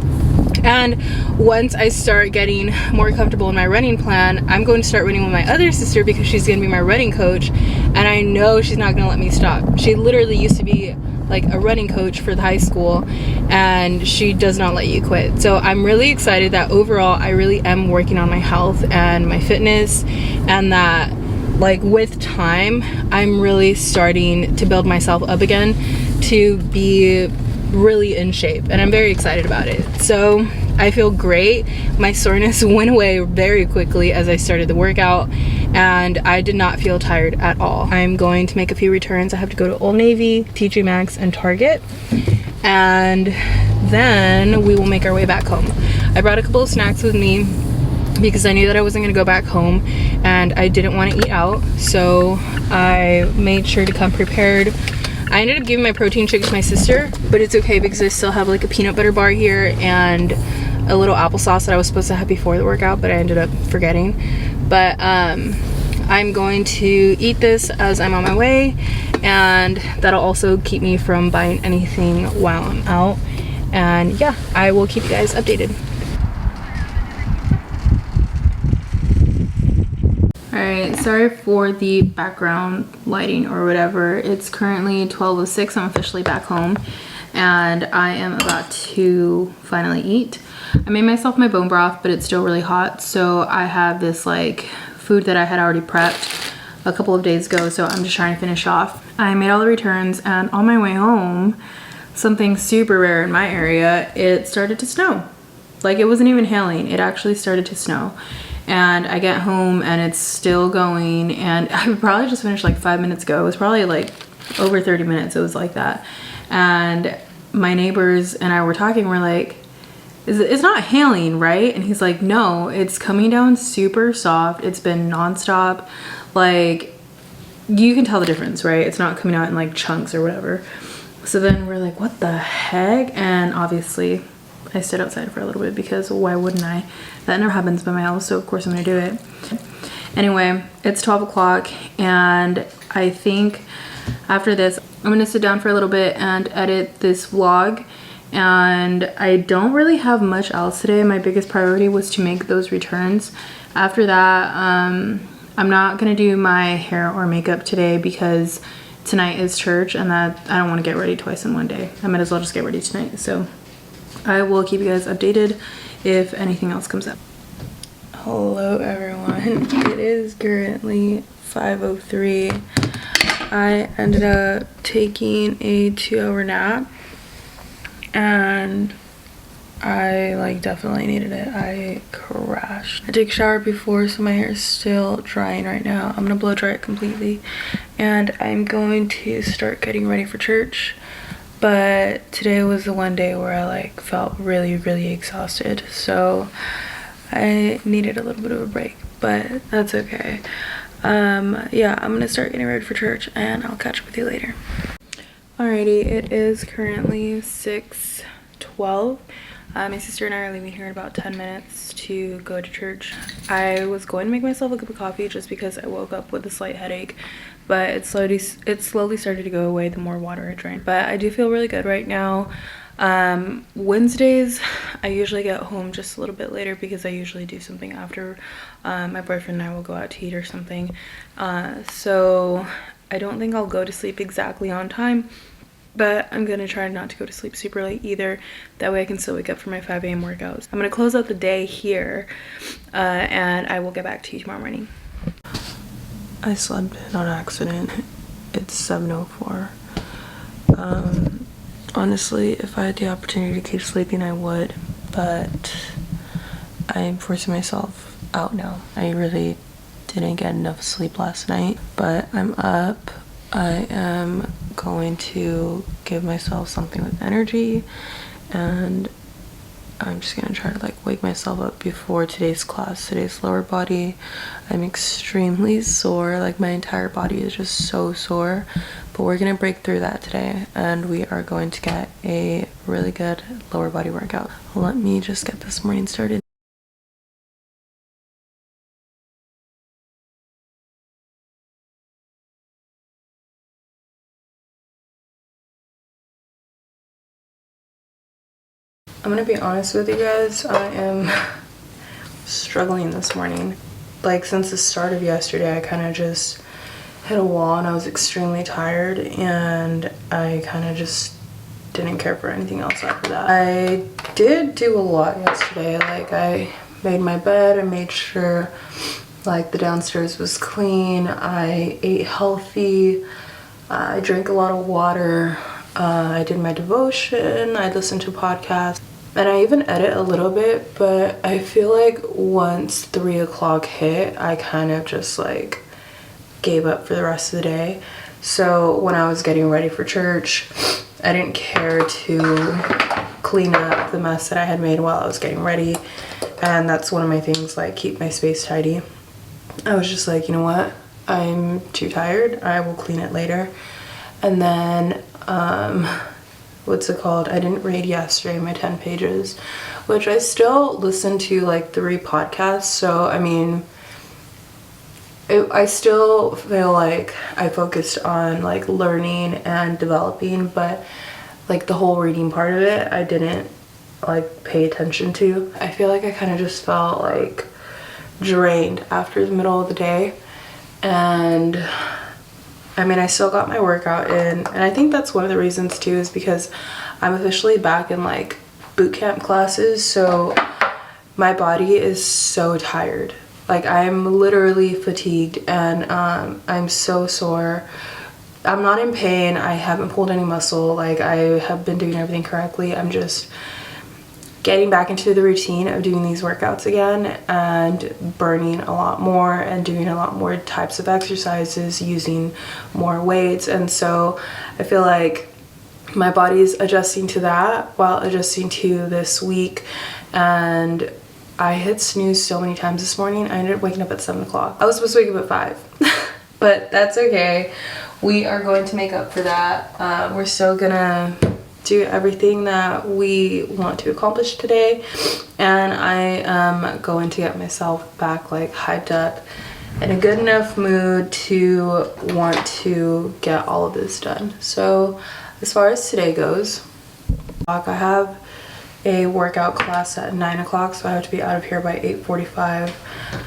and once I start getting more comfortable in my running plan, I'm going to start running with my other sister, because she's going to be my running coach, and I know she's not going to let me stop. She literally used to be like a running coach for the high school, and she does not let you quit. So I'm really excited that overall I really am working on my health and my fitness, and that, like, with time I'm really starting to build myself up again to be really in shape, and I'm very excited about it. So I feel great. My soreness went away very quickly as I started the workout, and I did not feel tired at all. I'm going to make a few returns. I have to go to Old Navy, TJ Maxx, and Target, and then we will make our way back home. I brought a couple of snacks with me because I knew that I wasn't going to go back home, and I didn't want to eat out, so I made sure to come prepared. I ended up giving my protein shake to my sister, but it's okay because I still have like a peanut butter bar here and a little applesauce that I was supposed to have before the workout, but I ended up forgetting. But I'm going to eat this as I'm on my way, and that'll also keep me from buying anything while I'm out. And yeah, I will keep you guys updated. Alright, sorry for the background lighting or whatever. It's currently 12:06. I'm officially back home, and I am about to finally eat. I made myself my bone broth, but it's still really hot, so I have this like food that I had already prepped a couple of days ago, so I'm just trying to finish off. I made all the returns, and on my way home, something super rare in my area, it started to snow. Like, it wasn't even hailing, it actually started to snow. And I get home and it's still going, and I probably just finished like 5 minutes ago. It was probably like over 30 minutes, it was like that. And my neighbors and I were talking, we're like, it's not hailing, right? And he's like, no, it's coming down super soft. It's been nonstop. Like, you can tell the difference, right? It's not coming out in like chunks or whatever. So then we're like, what the heck? And obviously I stood outside for a little bit because why wouldn't I? That never happens by my house, so of course I'm gonna do it. Anyway, it's 12 o'clock and I think after this, I'm gonna sit down for a little bit and edit this vlog. And I don't really have much else today. My biggest priority was to make those returns. After that, I'm not gonna do my hair or makeup today because tonight is church and that I don't want to get ready twice in one day. I might as well just get ready tonight. So I will keep you guys updated if anything else comes up. Hello everyone. It is currently 5:03. I ended up taking a 2-hour nap and I like definitely needed it. I crashed. I took a shower before, so my hair is still drying right now. I'm gonna blow dry it completely and I'm going to start getting ready for church. But today was the one day where I like felt really exhausted, so I needed a little bit of a break, but that's okay. Yeah, I'm gonna start getting ready for church and I'll catch up with you later. Alrighty, it is currently 6:12. My sister and I are leaving here in about 10 minutes to go to church. I was going to make myself a cup of coffee just because I woke up with a slight headache, but it slowly started to go away the more water I drank. But I do feel really good right now. Wednesdays, I usually get home just a little bit later because I usually do something after. My boyfriend and I will go out to eat or something. So I don't think I'll go to sleep exactly on time, but I'm gonna try not to go to sleep super late either. That way I can still wake up for my 5 a.m. workouts. I'm gonna close out the day here and I will get back to you tomorrow morning. I slept in on accident. It's 7:04. Honestly, if I had the opportunity to keep sleeping, I would, but I'm forcing myself out now. I really didn't get enough sleep last night, but I'm up. I am going to give myself something with energy and I'm just gonna try to like wake myself up before today's class. Today's lower body, I'm extremely sore, like my entire body is just so sore, but we're gonna break through that today and we are going to get a really good lower body workout. Let me just get this morning started. I'm gonna be honest with you guys, I am struggling this morning. Like since the start of yesterday, I kind of just hit a wall and I was extremely tired and I kind of just didn't care for anything else after that. I did do a lot yesterday. Like I made my bed, I made sure like the downstairs was clean, I ate healthy, I drank a lot of water, I did my devotion, I listened to podcasts, and I even edit a little bit, but I feel like once 3 o'clock hit, I kind of just like gave up for the rest of the day. So when I was getting ready for church, I didn't care to clean up the mess that I had made while I was getting ready. And that's one of my things, like keep my space tidy. I was just like, you know what? I'm too tired. I will clean it later. And then, what's it called? I didn't read yesterday my 10 pages, which I still listen to like 3 podcasts. So, I mean, I still feel like I focused on like learning and developing, but like the whole reading part of it, I didn't like pay attention to. I feel like I kind of just felt like drained after the middle of the day. And I mean, I still got my workout in, and I think that's one of the reasons too is because I'm officially back in like boot camp classes, so my body is so tired. Like I'm literally fatigued and I'm so sore. I'm not in pain, I haven't pulled any muscle, like I have been doing everything correctly. I'm just getting back into the routine of doing these workouts again and burning a lot more and doing a lot more types of exercises, using more weights. And so I feel like my body's adjusting to that while adjusting to this week. And I hit snooze so many times this morning. I ended up waking up at 7 o'clock. I was supposed to wake up at 5, but that's okay. We are going to make up for that. We're still gonna do everything that we want to accomplish today, and I am going to get myself back like hyped up in a good enough mood to want to get all of this done. So as far as today goes, I have a workout class at 9 o'clock, so I have to be out of here by 8:45.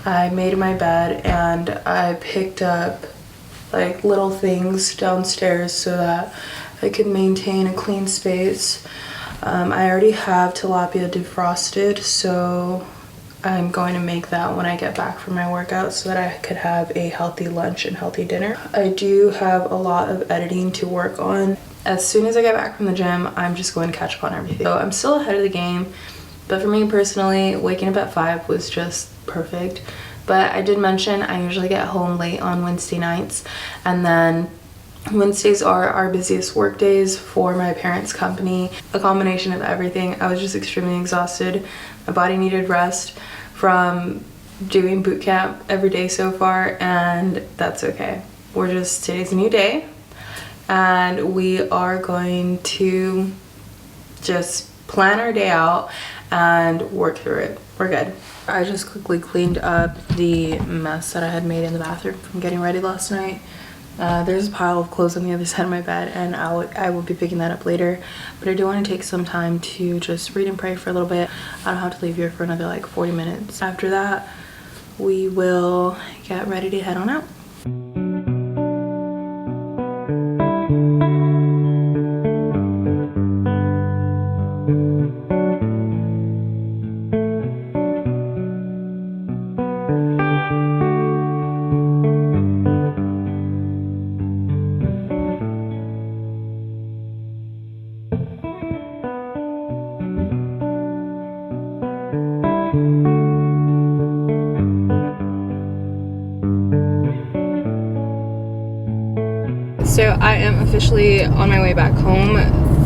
I made my bed and I picked up like little things downstairs so that I could maintain a clean space. I already have tilapia defrosted, so I'm going to make that when I get back from my workout so that I could have a healthy lunch and healthy dinner. I do have a lot of editing to work on. As soon as I get back from the gym, I'm just going to catch up on everything. So I'm still ahead of the game, but for me personally, waking up at 5 was just perfect. But I did mention I usually get home late on Wednesday nights, and then Wednesdays are our busiest work days for my parents' company. A combination of everything. I was just extremely exhausted. My body needed rest from doing boot camp every day so far, and that's okay. Today's a new day, and we are going to just plan our day out and work through it. We're good. I just quickly cleaned up the mess that I had made in the bathroom from getting ready last night. There's a pile of clothes on the other side of my bed, and I will be picking that up later. But I do want to take some time to just read and pray for a little bit. I don't have to leave here for another like 40 minutes. After that, we will get ready to head on out. So I am officially on my way back home.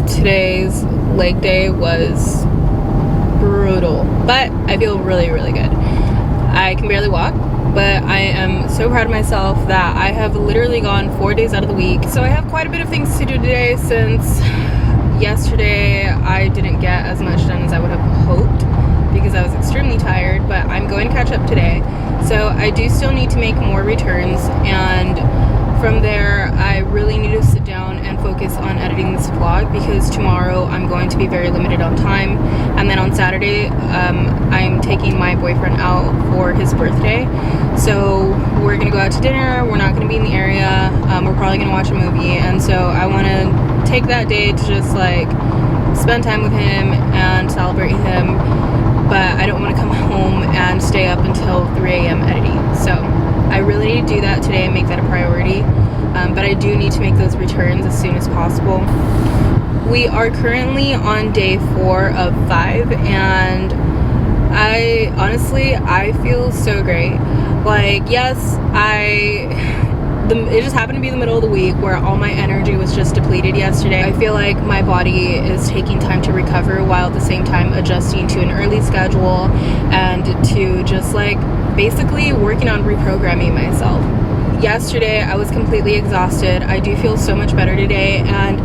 Today's leg day was brutal, but I feel really, really good. I can barely walk, but I am so proud of myself that I have literally gone 4 days out of the week. So I have quite a bit of things to do today, since yesterday I didn't get as much done as I would have hoped because I was extremely tired, but I'm going to catch up today. So I do still need to make more returns, and from there I really need to sit down and focus on editing this vlog, because tomorrow I'm going to be very limited on time, and then on Saturday I'm taking my boyfriend out for his birthday. So we're gonna go out to dinner. We're not gonna be in the area. We're probably gonna watch a movie, and so I want to take that day to just like spend time with him and celebrate him, but I don't want to come home and stay up until 3 a.m. editing. So I really need to do that today and make that a priority, but I do need to make those returns as soon as possible. We are currently on day 4 of 5, and I feel so great. Like, yes, it just happened to be the middle of the week where all my energy was just depleted yesterday. I feel like my body is taking time to recover, while at the same time adjusting to an early schedule and to just like basically working on reprogramming myself. Yesterday I was completely exhausted. I do feel so much better today, and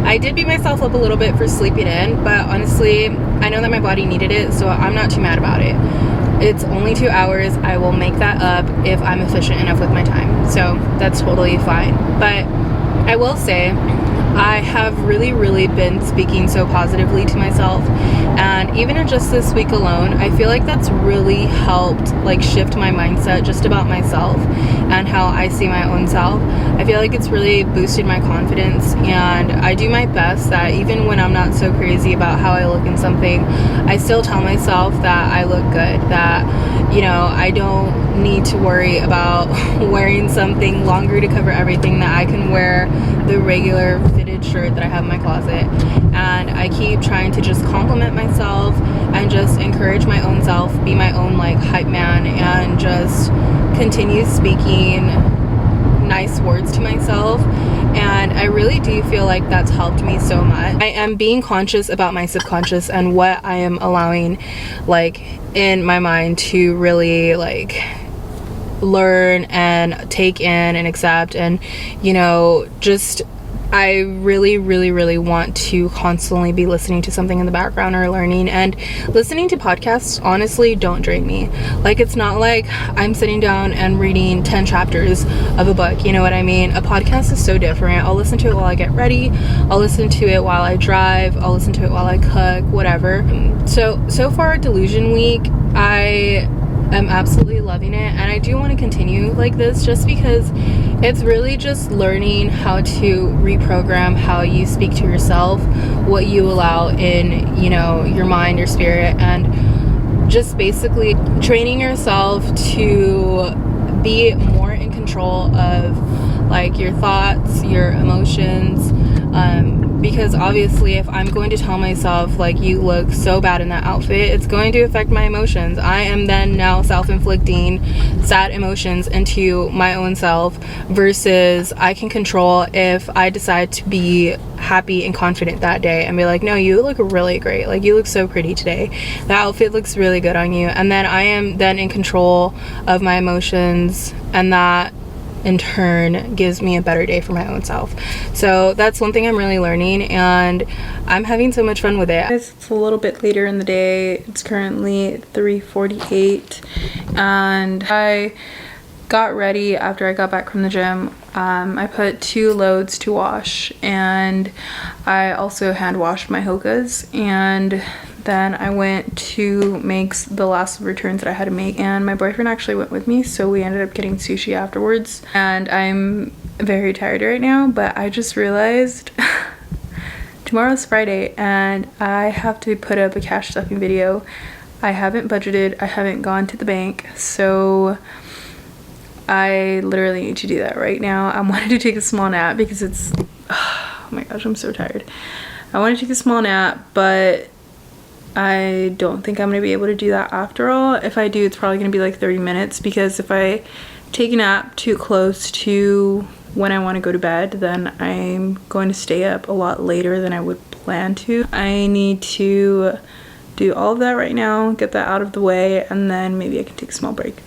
I did beat myself up a little bit for sleeping in, but honestly I know that my body needed it, so I'm not too mad about it. It's only 2 hours. I will make that up if I'm efficient enough with my time, so that's totally fine. But I will say I have really been speaking so positively to myself, and even in just this week alone, I feel like that's really helped like shift my mindset just about myself and how I see my own self. I feel like it's really boosted my confidence, and I do my best that even when I'm not so crazy about how I look in something, I still tell myself that I look good, that, you know, I don't need to worry about wearing something longer to cover everything, that I can wear the regular fitted shirt that I have in my closet. And I keep trying to just compliment myself and just encourage my own self, be my own like hype man, and just continue speaking nice words to myself, and I really do feel like that's helped me so much. I am being conscious about my subconscious and what I am allowing like in my mind to really like learn and take in and accept, and you know, just I really want to constantly be listening to something in the background or learning. And listening to podcasts honestly don't drain me. Like, it's not like I'm sitting down and reading 10 chapters of a book, you know what I mean? A podcast is so different. I'll listen to it while I get ready, I'll listen to it while I drive, I'll listen to it while I cook, whatever. So far, Delusion week, I am absolutely loving it, and I do want to continue like this, just because it's really just learning how to reprogram how you speak to yourself, what you allow in, you know, your mind, your spirit, and just basically training yourself to be more in control of like your thoughts, your emotions, because obviously if I'm going to tell myself like, you look so bad in that outfit, it's going to affect my emotions. I am then now self-inflicting sad emotions into my own self, versus I can control if I decide to be happy and confident that day and be like, no, you look really great, like you look so pretty today, that outfit looks really good on you, and then I am then in control of my emotions, and that in turn gives me a better day for my own self. So that's one thing I'm really learning, and I'm having so much fun with it. It's a little bit later in the day. It's currently 3:48, and I got ready after I got back from the gym. I put 2 loads to wash, and I also hand washed my hokas, and then I went to make the last returns that I had to make, and my boyfriend actually went with me, so we ended up getting sushi afterwards. And I'm very tired right now, but I just realized tomorrow's Friday and I have to put up a cash stuffing video. I haven't budgeted, I haven't gone to the bank, so I literally need to do that right now. I wanted to take a small nap because it's, oh my gosh, I'm so tired. I want to take a small nap, but I don't think I'm going to be able to do that after all. If I do, it's probably going to be like 30 minutes, because if I take a nap too close to when I want to go to bed, then I'm going to stay up a lot later than I would plan to. I need to do all of that right now, get that out of the way, and then maybe I can take a small break.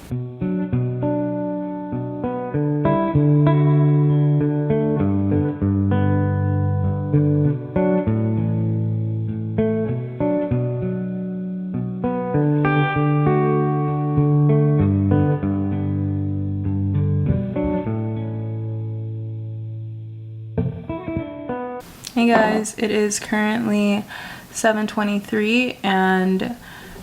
Hey guys, it is currently 7:23, and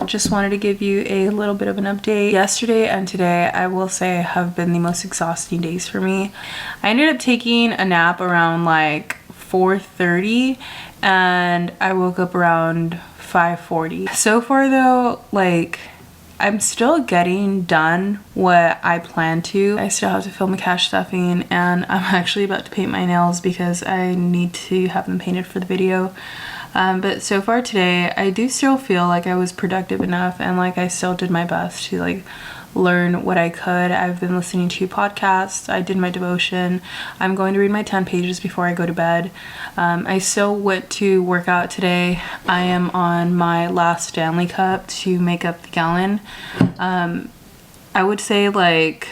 just wanted to give you a little bit of an update. Yesterday and today, I will say, have been the most exhausting days for me. I ended up taking a nap around like 4:30, and I woke up around 5:40. So far though, like, I'm still getting done what I plan to. I still have to film the cash stuffing, and I'm actually about to paint my nails because I need to have them painted for the video. But so far today, I do still feel like I was productive enough, and like I still did my best to like learn what I could. I've been listening to podcasts, I did my devotion, I'm going to read my 10 pages before I go to bed. I still went to work out today. I am on my last Stanley Cup to make up the gallon. I would say like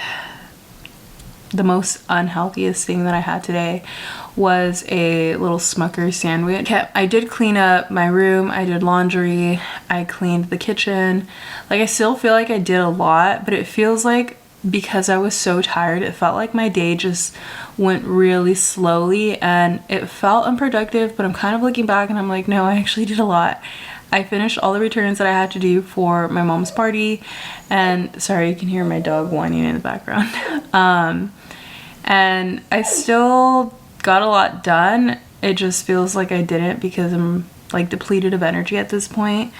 the most unhealthiest thing that I had today was a little Smucker's sandwich. I did clean up my room, I did laundry, I cleaned the kitchen. Like, I still feel like I did a lot, but it feels like because I was so tired, it felt like my day just went really slowly and it felt unproductive. But I'm kind of looking back and I'm like, no, I actually did a lot. I finished all the returns that I had to do for my mom's party, and sorry, you can hear my dog whining in the background. And I still got a lot done. It just feels like I didn't because I'm like depleted of energy at this point.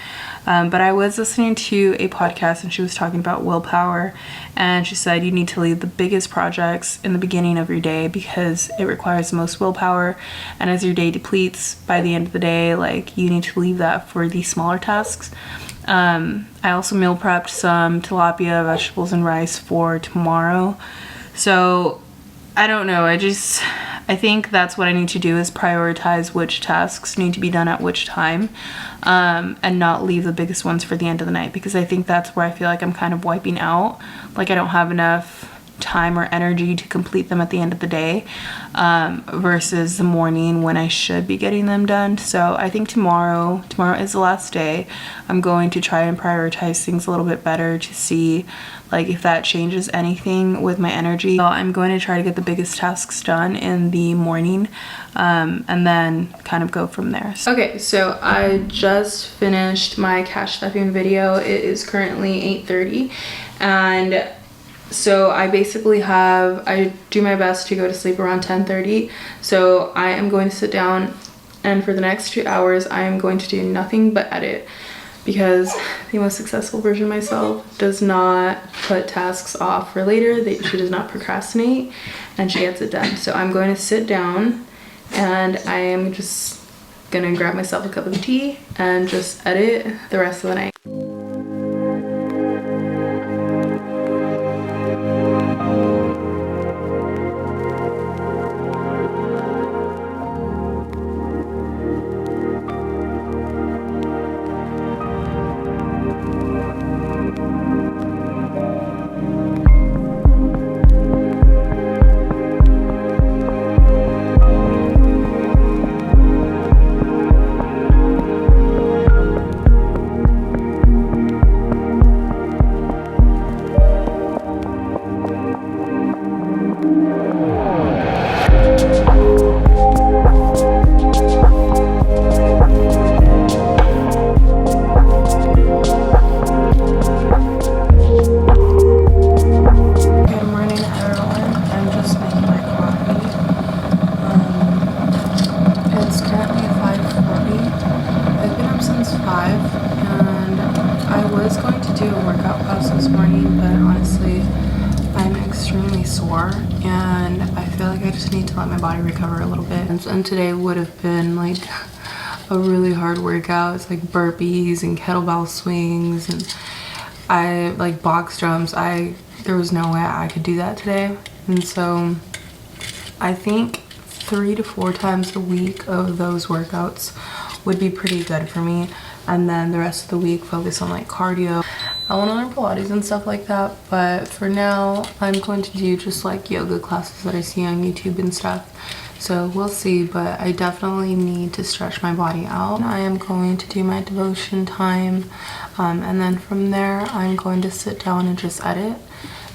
But I was listening to a podcast and she was talking about willpower, and she said you need to leave the biggest projects in the beginning of your day because it requires the most willpower, and as your day depletes by the end of the day, like, you need to leave that for the smaller tasks. I also meal prepped some tilapia, vegetables, and rice for tomorrow. So I don't know. I think that's what I need to do, is prioritize which tasks need to be done at which time, and not leave the biggest ones for the end of the night, because I think that's where I feel like I'm kind of wiping out. Like I don't have enough time or energy to complete them at the end of the day, versus the morning when I should be getting them done. So I think tomorrow is the last day. I'm going to try and prioritize things a little bit better to see like if that changes anything with my energy. So I'm going to try to get the biggest tasks done in the morning, and then kind of go from there. Okay, so I just finished my cash stuffing video. It is currently 8:30, and so I do my best to go to sleep around 10:30. So I am going to sit down, and for the next 2 hours I am going to do nothing but edit, because the most successful version of myself does not put tasks off for later. She does not procrastinate, and she gets it done. So I'm going to sit down, and I am just gonna grab myself a cup of tea and just edit the rest of the night. And I feel like I just need to let my body recover a little bit. And today would have been like a really hard workout. It's like burpees and kettlebell swings, and I like box jumps. There was no way I could do that today. And so I think 3 to 4 times a week of those workouts would be pretty good for me. And then the rest of the week focus on like cardio. I want to learn Pilates and stuff like that, but for now I'm going to do just like yoga classes that I see on YouTube and stuff. So we'll see, but I definitely need to stretch my body out. I am going to do my devotion time, and then from there I'm going to sit down and just edit.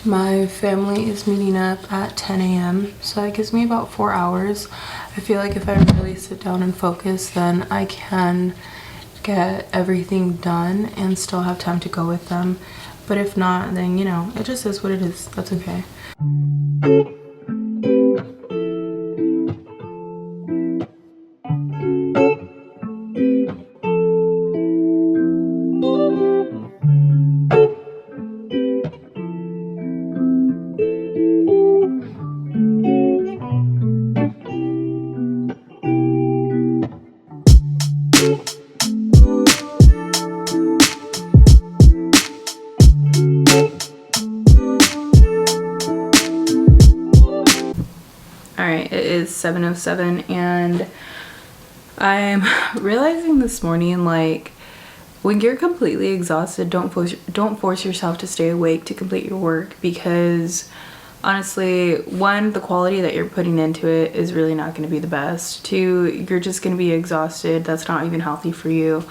My family is meeting up at 10 a.m. so that gives me about 4 hours. I feel like if I really sit down and focus, then I can get everything done and still have time to go with them. But if not, then you know, it just is what it is. That's okay. Alright, it is 7:07 and I'm realizing this morning, like, when you're completely exhausted, don't force yourself to stay awake to complete your work, because honestly, one, the quality that you're putting into it is really not going to be the best. Two, you're just going to be exhausted. That's not even healthy for you.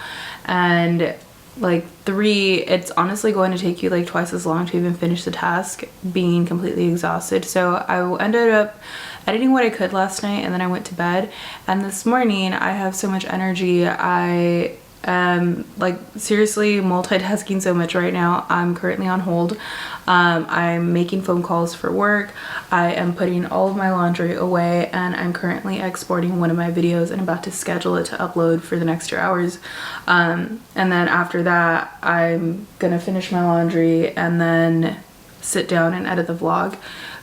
And like, three, it's honestly going to take you like twice as long to even finish the task being completely exhausted. So I ended up editing what I could last night, and then I went to bed. And this morning I have so much energy. I am like seriously multitasking so much right now. I'm currently on hold. I'm making phone calls for work. I am putting all of my laundry away, and I'm currently exporting one of my videos and about to schedule it to upload for the next 2 hours. And then after that, I'm gonna finish my laundry and then sit down and edit the vlog.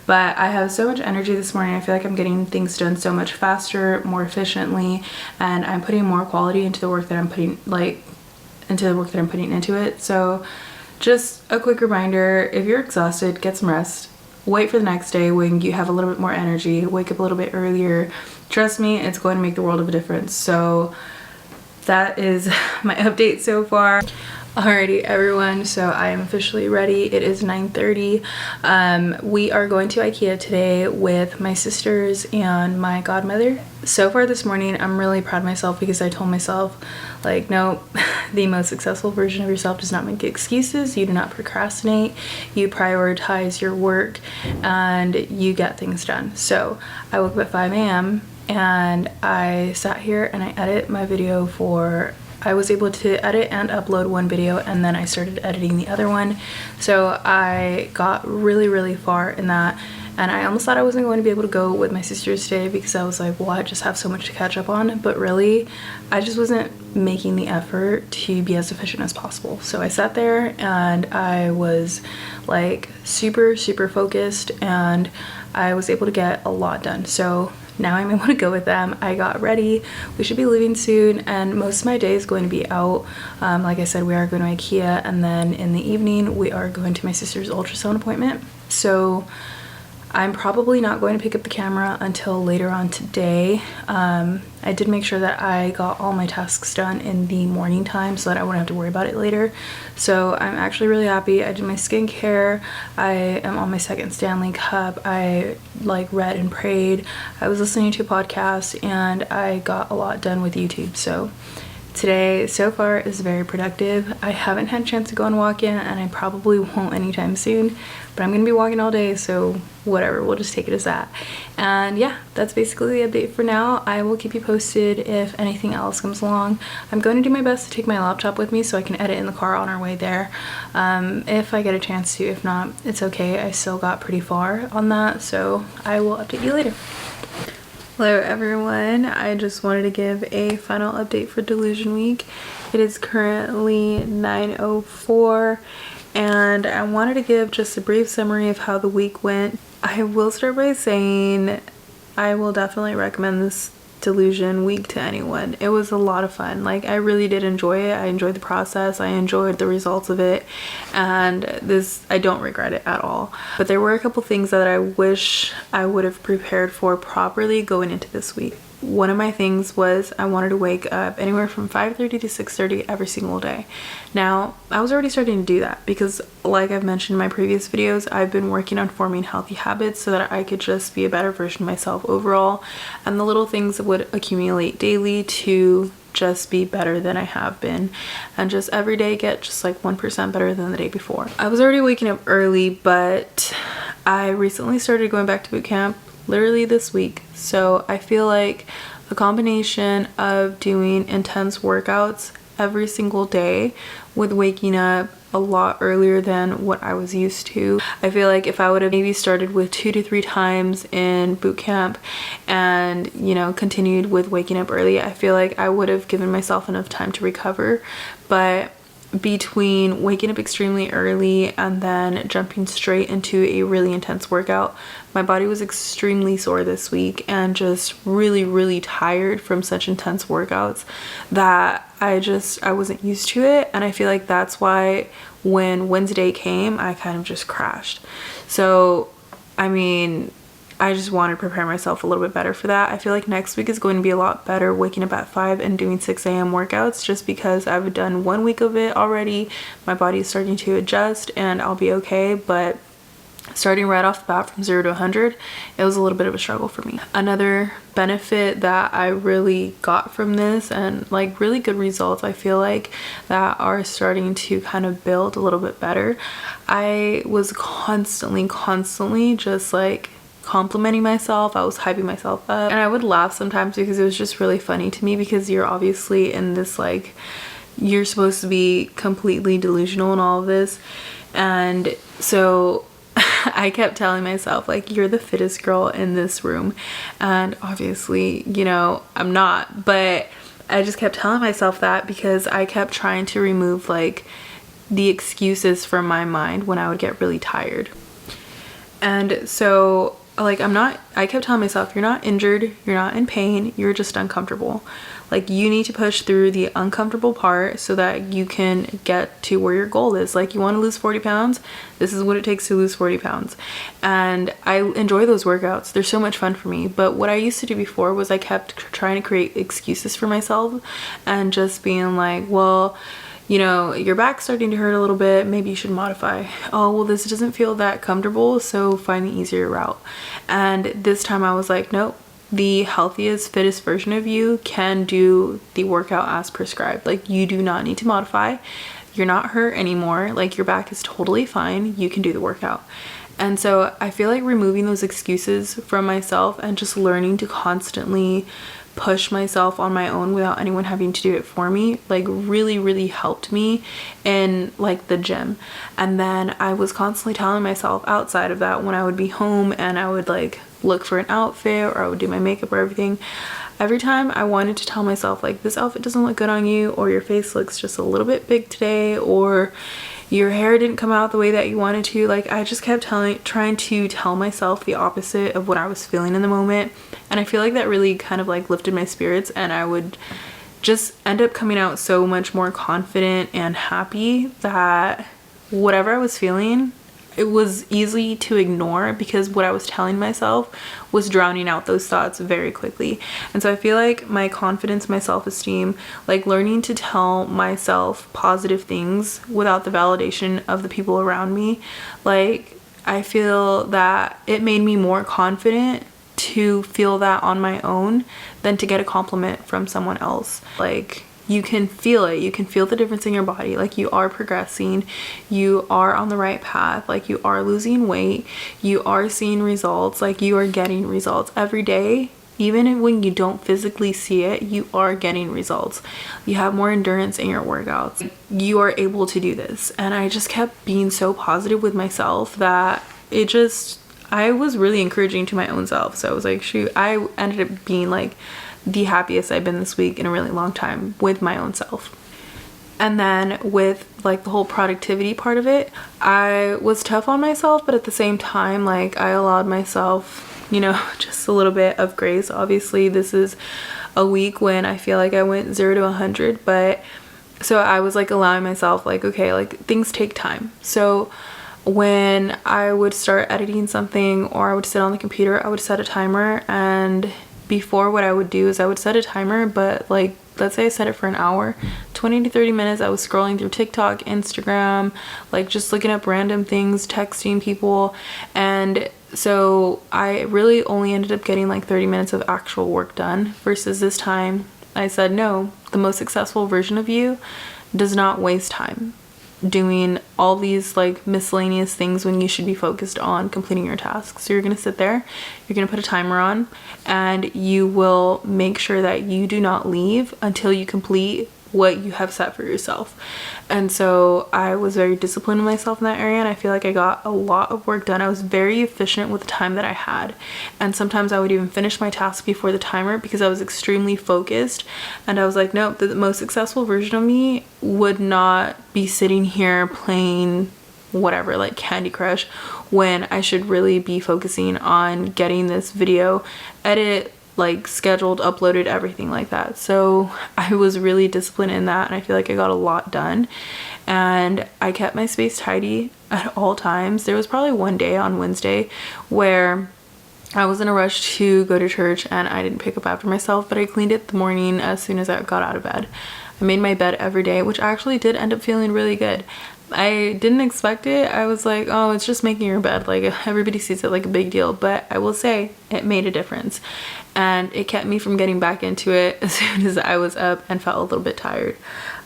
But I have so much energy this morning. I feel like I'm getting things done so much faster, more efficiently, and I'm putting more quality into the work that I'm putting into it. So just a quick reminder, if you're exhausted, get some rest. wait for the next day when you have a little bit more energy, wake up a little bit earlier. Trust me, it's going to make the world of a difference. So that is my update so far. Alrighty everyone, so I am officially ready. It is 9:30. We are going to IKEA today with my sisters and my godmother. So far this morning, I'm really proud of myself because I told myself, like, no, the most successful version of yourself does not make excuses. You do not procrastinate. You prioritize your work and you get things done. So I woke up at 5 a.m. and I sat here and I edit my video I was able to edit and upload one video, and then I started editing the other one. So I got really far in that, and I almost thought I wasn't going to be able to go with my sisters today because I was like, well, I just have so much to catch up on. But really, I just wasn't making the effort to be as efficient as possible. So I sat there and I was like super focused, and I was able to get a lot done. So now I'm able to go with them. I got ready. We should be leaving soon, and most of my day is going to be out. Like I said, we are going to IKEA, and then in the evening we are going to my sister's ultrasound appointment. So I'm probably not going to pick up the camera until later on today. I did make sure that I got all my tasks done in the morning time so that I wouldn't have to worry about it later. So I'm actually really happy. I did my skincare. I am on my second Stanley Cup. I like read and prayed. I was listening to a podcast, and I got a lot done with YouTube. So today so far is very productive. I haven't had a chance to go and walk in, and I probably won't anytime soon, but I'm gonna be walking all day, so whatever, we'll just take it as that. And yeah, that's basically the update for now. I will keep you posted if anything else comes along. I'm going to do my best to take my laptop with me so I can edit in the car on our way there, if I get a chance to. If not, it's okay. I still got pretty far on that, so I will update you later. Hello everyone, I just wanted to give a final update for Delusion week. It is currently 9:04, and I wanted to give just a brief summary of how the week went. I will start by saying I will definitely recommend this Delusion week to anyone. It was a lot of fun. Like, I really did enjoy it. I enjoyed the process. I enjoyed the results of it, and I don't regret it at all. But there were a couple things that I wish I would have prepared for properly going into this week. One of my things was I wanted to wake up anywhere from 5:30 to 6:30 every single day. Now, I was already starting to do that because, like I've mentioned in my previous videos, I've been working on forming healthy habits so that I could just be a better version of myself overall, and the little things would accumulate daily to just be better than I have been, and just every day get just like 1% better than the day before. I was already waking up early, but I recently started going back to boot camp literally this week. So I feel like the combination of doing intense workouts every single day with waking up a lot earlier than what I was used to. I feel like if I would have maybe started with 2 to 3 times in boot camp and, you know, continued with waking up early, I feel like I would have given myself enough time to recover. But between waking up extremely early and then jumping straight into a really intense workout, my body was extremely sore this week and just really tired from such intense workouts that I wasn't used to it. And I feel like that's why when Wednesday came, I kind of just crashed. So I mean, I just want to prepare myself a little bit better for that. I feel like next week is going to be a lot better, waking up at 5 and doing 6 a.m. workouts, just because I've done 1 week of it already. My body is starting to adjust and I'll be okay, but starting right off the bat from 0 to 100, it was a little bit of a struggle for me. Another benefit that I really got from this, and like really good results I feel like that are starting to kind of build a little bit better, I was constantly just like complimenting myself. I was hyping myself up, and I would laugh sometimes because it was just really funny to me, because you're obviously in this, like, you're supposed to be completely delusional in all of this, and so I kept telling myself, like, you're the fittest girl in this room, and obviously, you know, I'm not, but I just kept telling myself that because I kept trying to remove like the excuses from my mind when I would get really tired. And so like, I kept telling myself, you're not injured, you're not in pain, you're just uncomfortable. Like, you need to push through the uncomfortable part so that you can get to where your goal is. Like, you want to lose 40 pounds, this is what it takes to lose 40 pounds. And I enjoy those workouts, they're so much fun for me. But what I used to do before was I kept trying to create excuses for myself and just being like, well, you know, your back's starting to hurt a little bit, maybe you should modify. Oh, well, this doesn't feel that comfortable, so find the easier route. And this time I was like, nope, the healthiest, fittest version of you can do the workout as prescribed. Like, you do not need to modify. You're not hurt anymore. Like, your back is totally fine. You can do the workout. And so I feel like removing those excuses from myself and just learning to constantly push myself on my own without anyone having to do it for me, like, really helped me in like the gym. And then I was constantly telling myself outside of that, when I would be home and I would like look for an outfit or I would do my makeup or everything, every time I wanted to tell myself like, this outfit doesn't look good on you, or your face looks just a little bit big today, or your hair didn't come out the way that you wanted to, like, I just kept trying to tell myself the opposite of what I was feeling in the moment. And I feel like that really kind of like lifted my spirits, and I would just end up coming out so much more confident and happy that whatever I was feeling, it was easy to ignore, because what I was telling myself was drowning out those thoughts very quickly. And so I feel like my confidence, my self-esteem, like learning to tell myself positive things without the validation of the people around me, like, I feel that it made me more confident to feel that on my own than to get a compliment from someone else. Like, you can feel it, you can feel the difference in your body, like, you are progressing, you are on the right path, like, you are losing weight, you are seeing results, like, you are getting results every day. Even when you don't physically see it, you are getting results. You have more endurance in your workouts, you are able to do this. And I just kept being so positive with myself that it just, I was really encouraging to my own self. So I was like, shoot, I ended up being like the happiest I've been this week in a really long time with my own self. And then with like the whole productivity part of it, I was tough on myself, but at the same time, like, I allowed myself, you know, just a little bit of grace. Obviously, this is a week when I feel like I went 0 to 100, but so I was like allowing myself, like, okay, like, things take time. So when I would start editing something or I would sit on the computer, I would set a timer. And before, what I would do is I would set a timer, but like, let's say I set it for an hour, 20 to 30 minutes I was scrolling through TikTok, Instagram, like just looking up random things, texting people. And so I really only ended up getting like 30 minutes of actual work done, versus this time I said, no, the most successful version of you does not waste time doing all these like miscellaneous things when you should be focused on completing your tasks. So you're gonna sit there, you're gonna put a timer on, and you will make sure that you do not leave until you complete what you have set for yourself. And so I was very disciplined with myself in that area, and I feel like I got a lot of work done. I was very efficient with the time that I had, and sometimes I would even finish my task before the timer because I was extremely focused. And I was like, nope, the most successful version of me would not be sitting here playing whatever, like Candy Crush, when I should really be focusing on getting this video edit, like scheduled, uploaded, everything like that. So I was really disciplined in that, and I feel like I got a lot done, and I kept my space tidy at all times. There was probably one day on Wednesday where I was in a rush to go to church and I didn't pick up after myself, but I cleaned it the morning as soon as I got out of bed. I made my bed every day, which actually did end up feeling really good. I didn't expect it. I was like, oh, it's just making your bed, like everybody sees it like a big deal, but I will say it made a difference, and it kept me from getting back into it as soon as I was up and felt a little bit tired.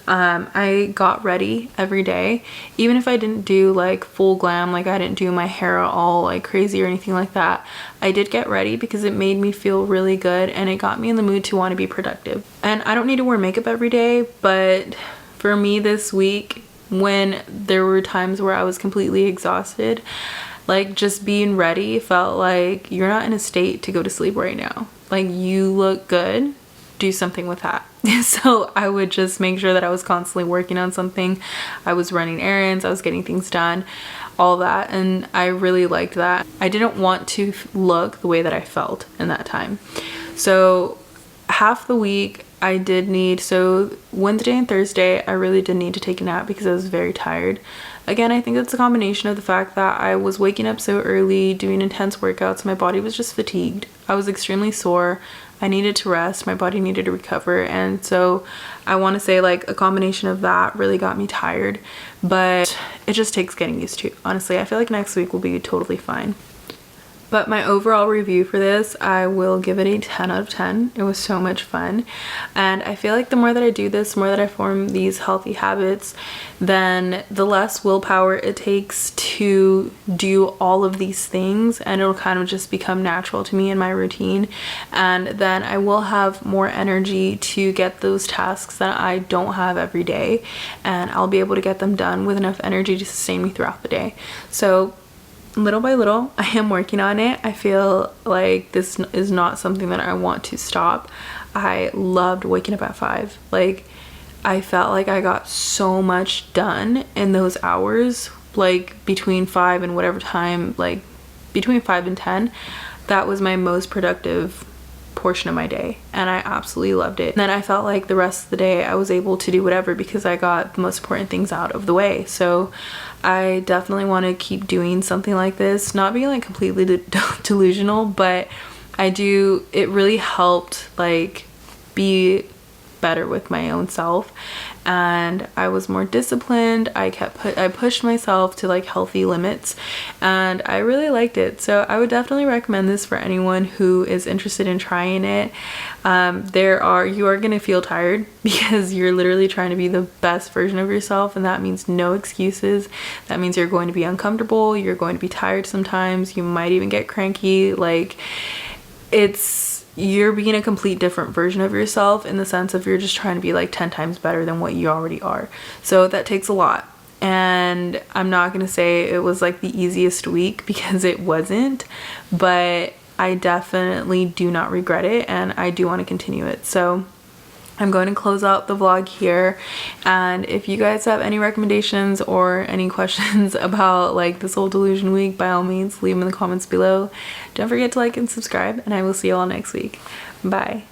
I got ready every day, even if I didn't do like full glam, like I didn't do my hair all like crazy or anything like that. I did get ready because it made me feel really good, and it got me in the mood to want to be productive. And I don't need to wear makeup every day, but for me this week, when there were times where I was completely exhausted, like just being ready felt like you're not in a state to go to sleep right now. Like, you look good, do something with that. So I would just make sure that I was constantly working on something. I was running errands, I was getting things done, all that, and I really liked that. I didn't want to look the way that I felt in that time. So half the week I did need, so Wednesday and Thursday I really did need to take a nap because I was very tired. Again, I think it's a combination of the fact that I was waking up so early, doing intense workouts. My body was just fatigued. I was extremely sore. I needed to rest. My body needed to recover. And so I want to say like a combination of that really got me tired, but it just takes getting used to. Honestly, I feel like next week will be totally fine. But my overall review for this, I will give it a 10 out of 10. It was so much fun. And I feel like the more that I do this, the more that I form these healthy habits, then the less willpower it takes to do all of these things. And it'll kind of just become natural to me in my routine. And then I will have more energy to get those tasks that I don't have every day. And I'll be able to get them done with enough energy to sustain me throughout the day. So little by little, I am working on it. I feel like this is not something that I want to stop. I loved waking up at 5. Like, I felt like I got so much done in those hours, like between 5 and whatever time, like between 5 and 10. That was my most productive portion of my day, and I absolutely loved it. And then I felt like the rest of the day I was able to do whatever because I got the most important things out of the way. So I definitely want to keep doing something like this, not being like completely delusional, but it really helped like be better with my own self, and I was more disciplined. I pushed myself to like healthy limits, and I really liked it. So I would definitely recommend this for anyone who is interested in trying it. You are gonna feel tired because you're literally trying to be the best version of yourself, and that means no excuses. That means you're going to be uncomfortable, you're going to be tired sometimes, you might even get cranky. Like, you're being a complete different version of yourself in the sense of you're just trying to be like 10 times better than what you already are. So that takes a lot. And I'm not going to say it was like the easiest week because it wasn't, but I definitely do not regret it, and I do want to continue it. So I'm going to close out the vlog here, and if you guys have any recommendations or any questions about like this whole delusion week, by all means leave them in the comments below. Don't forget to like and subscribe, and I will see you all next week. Bye.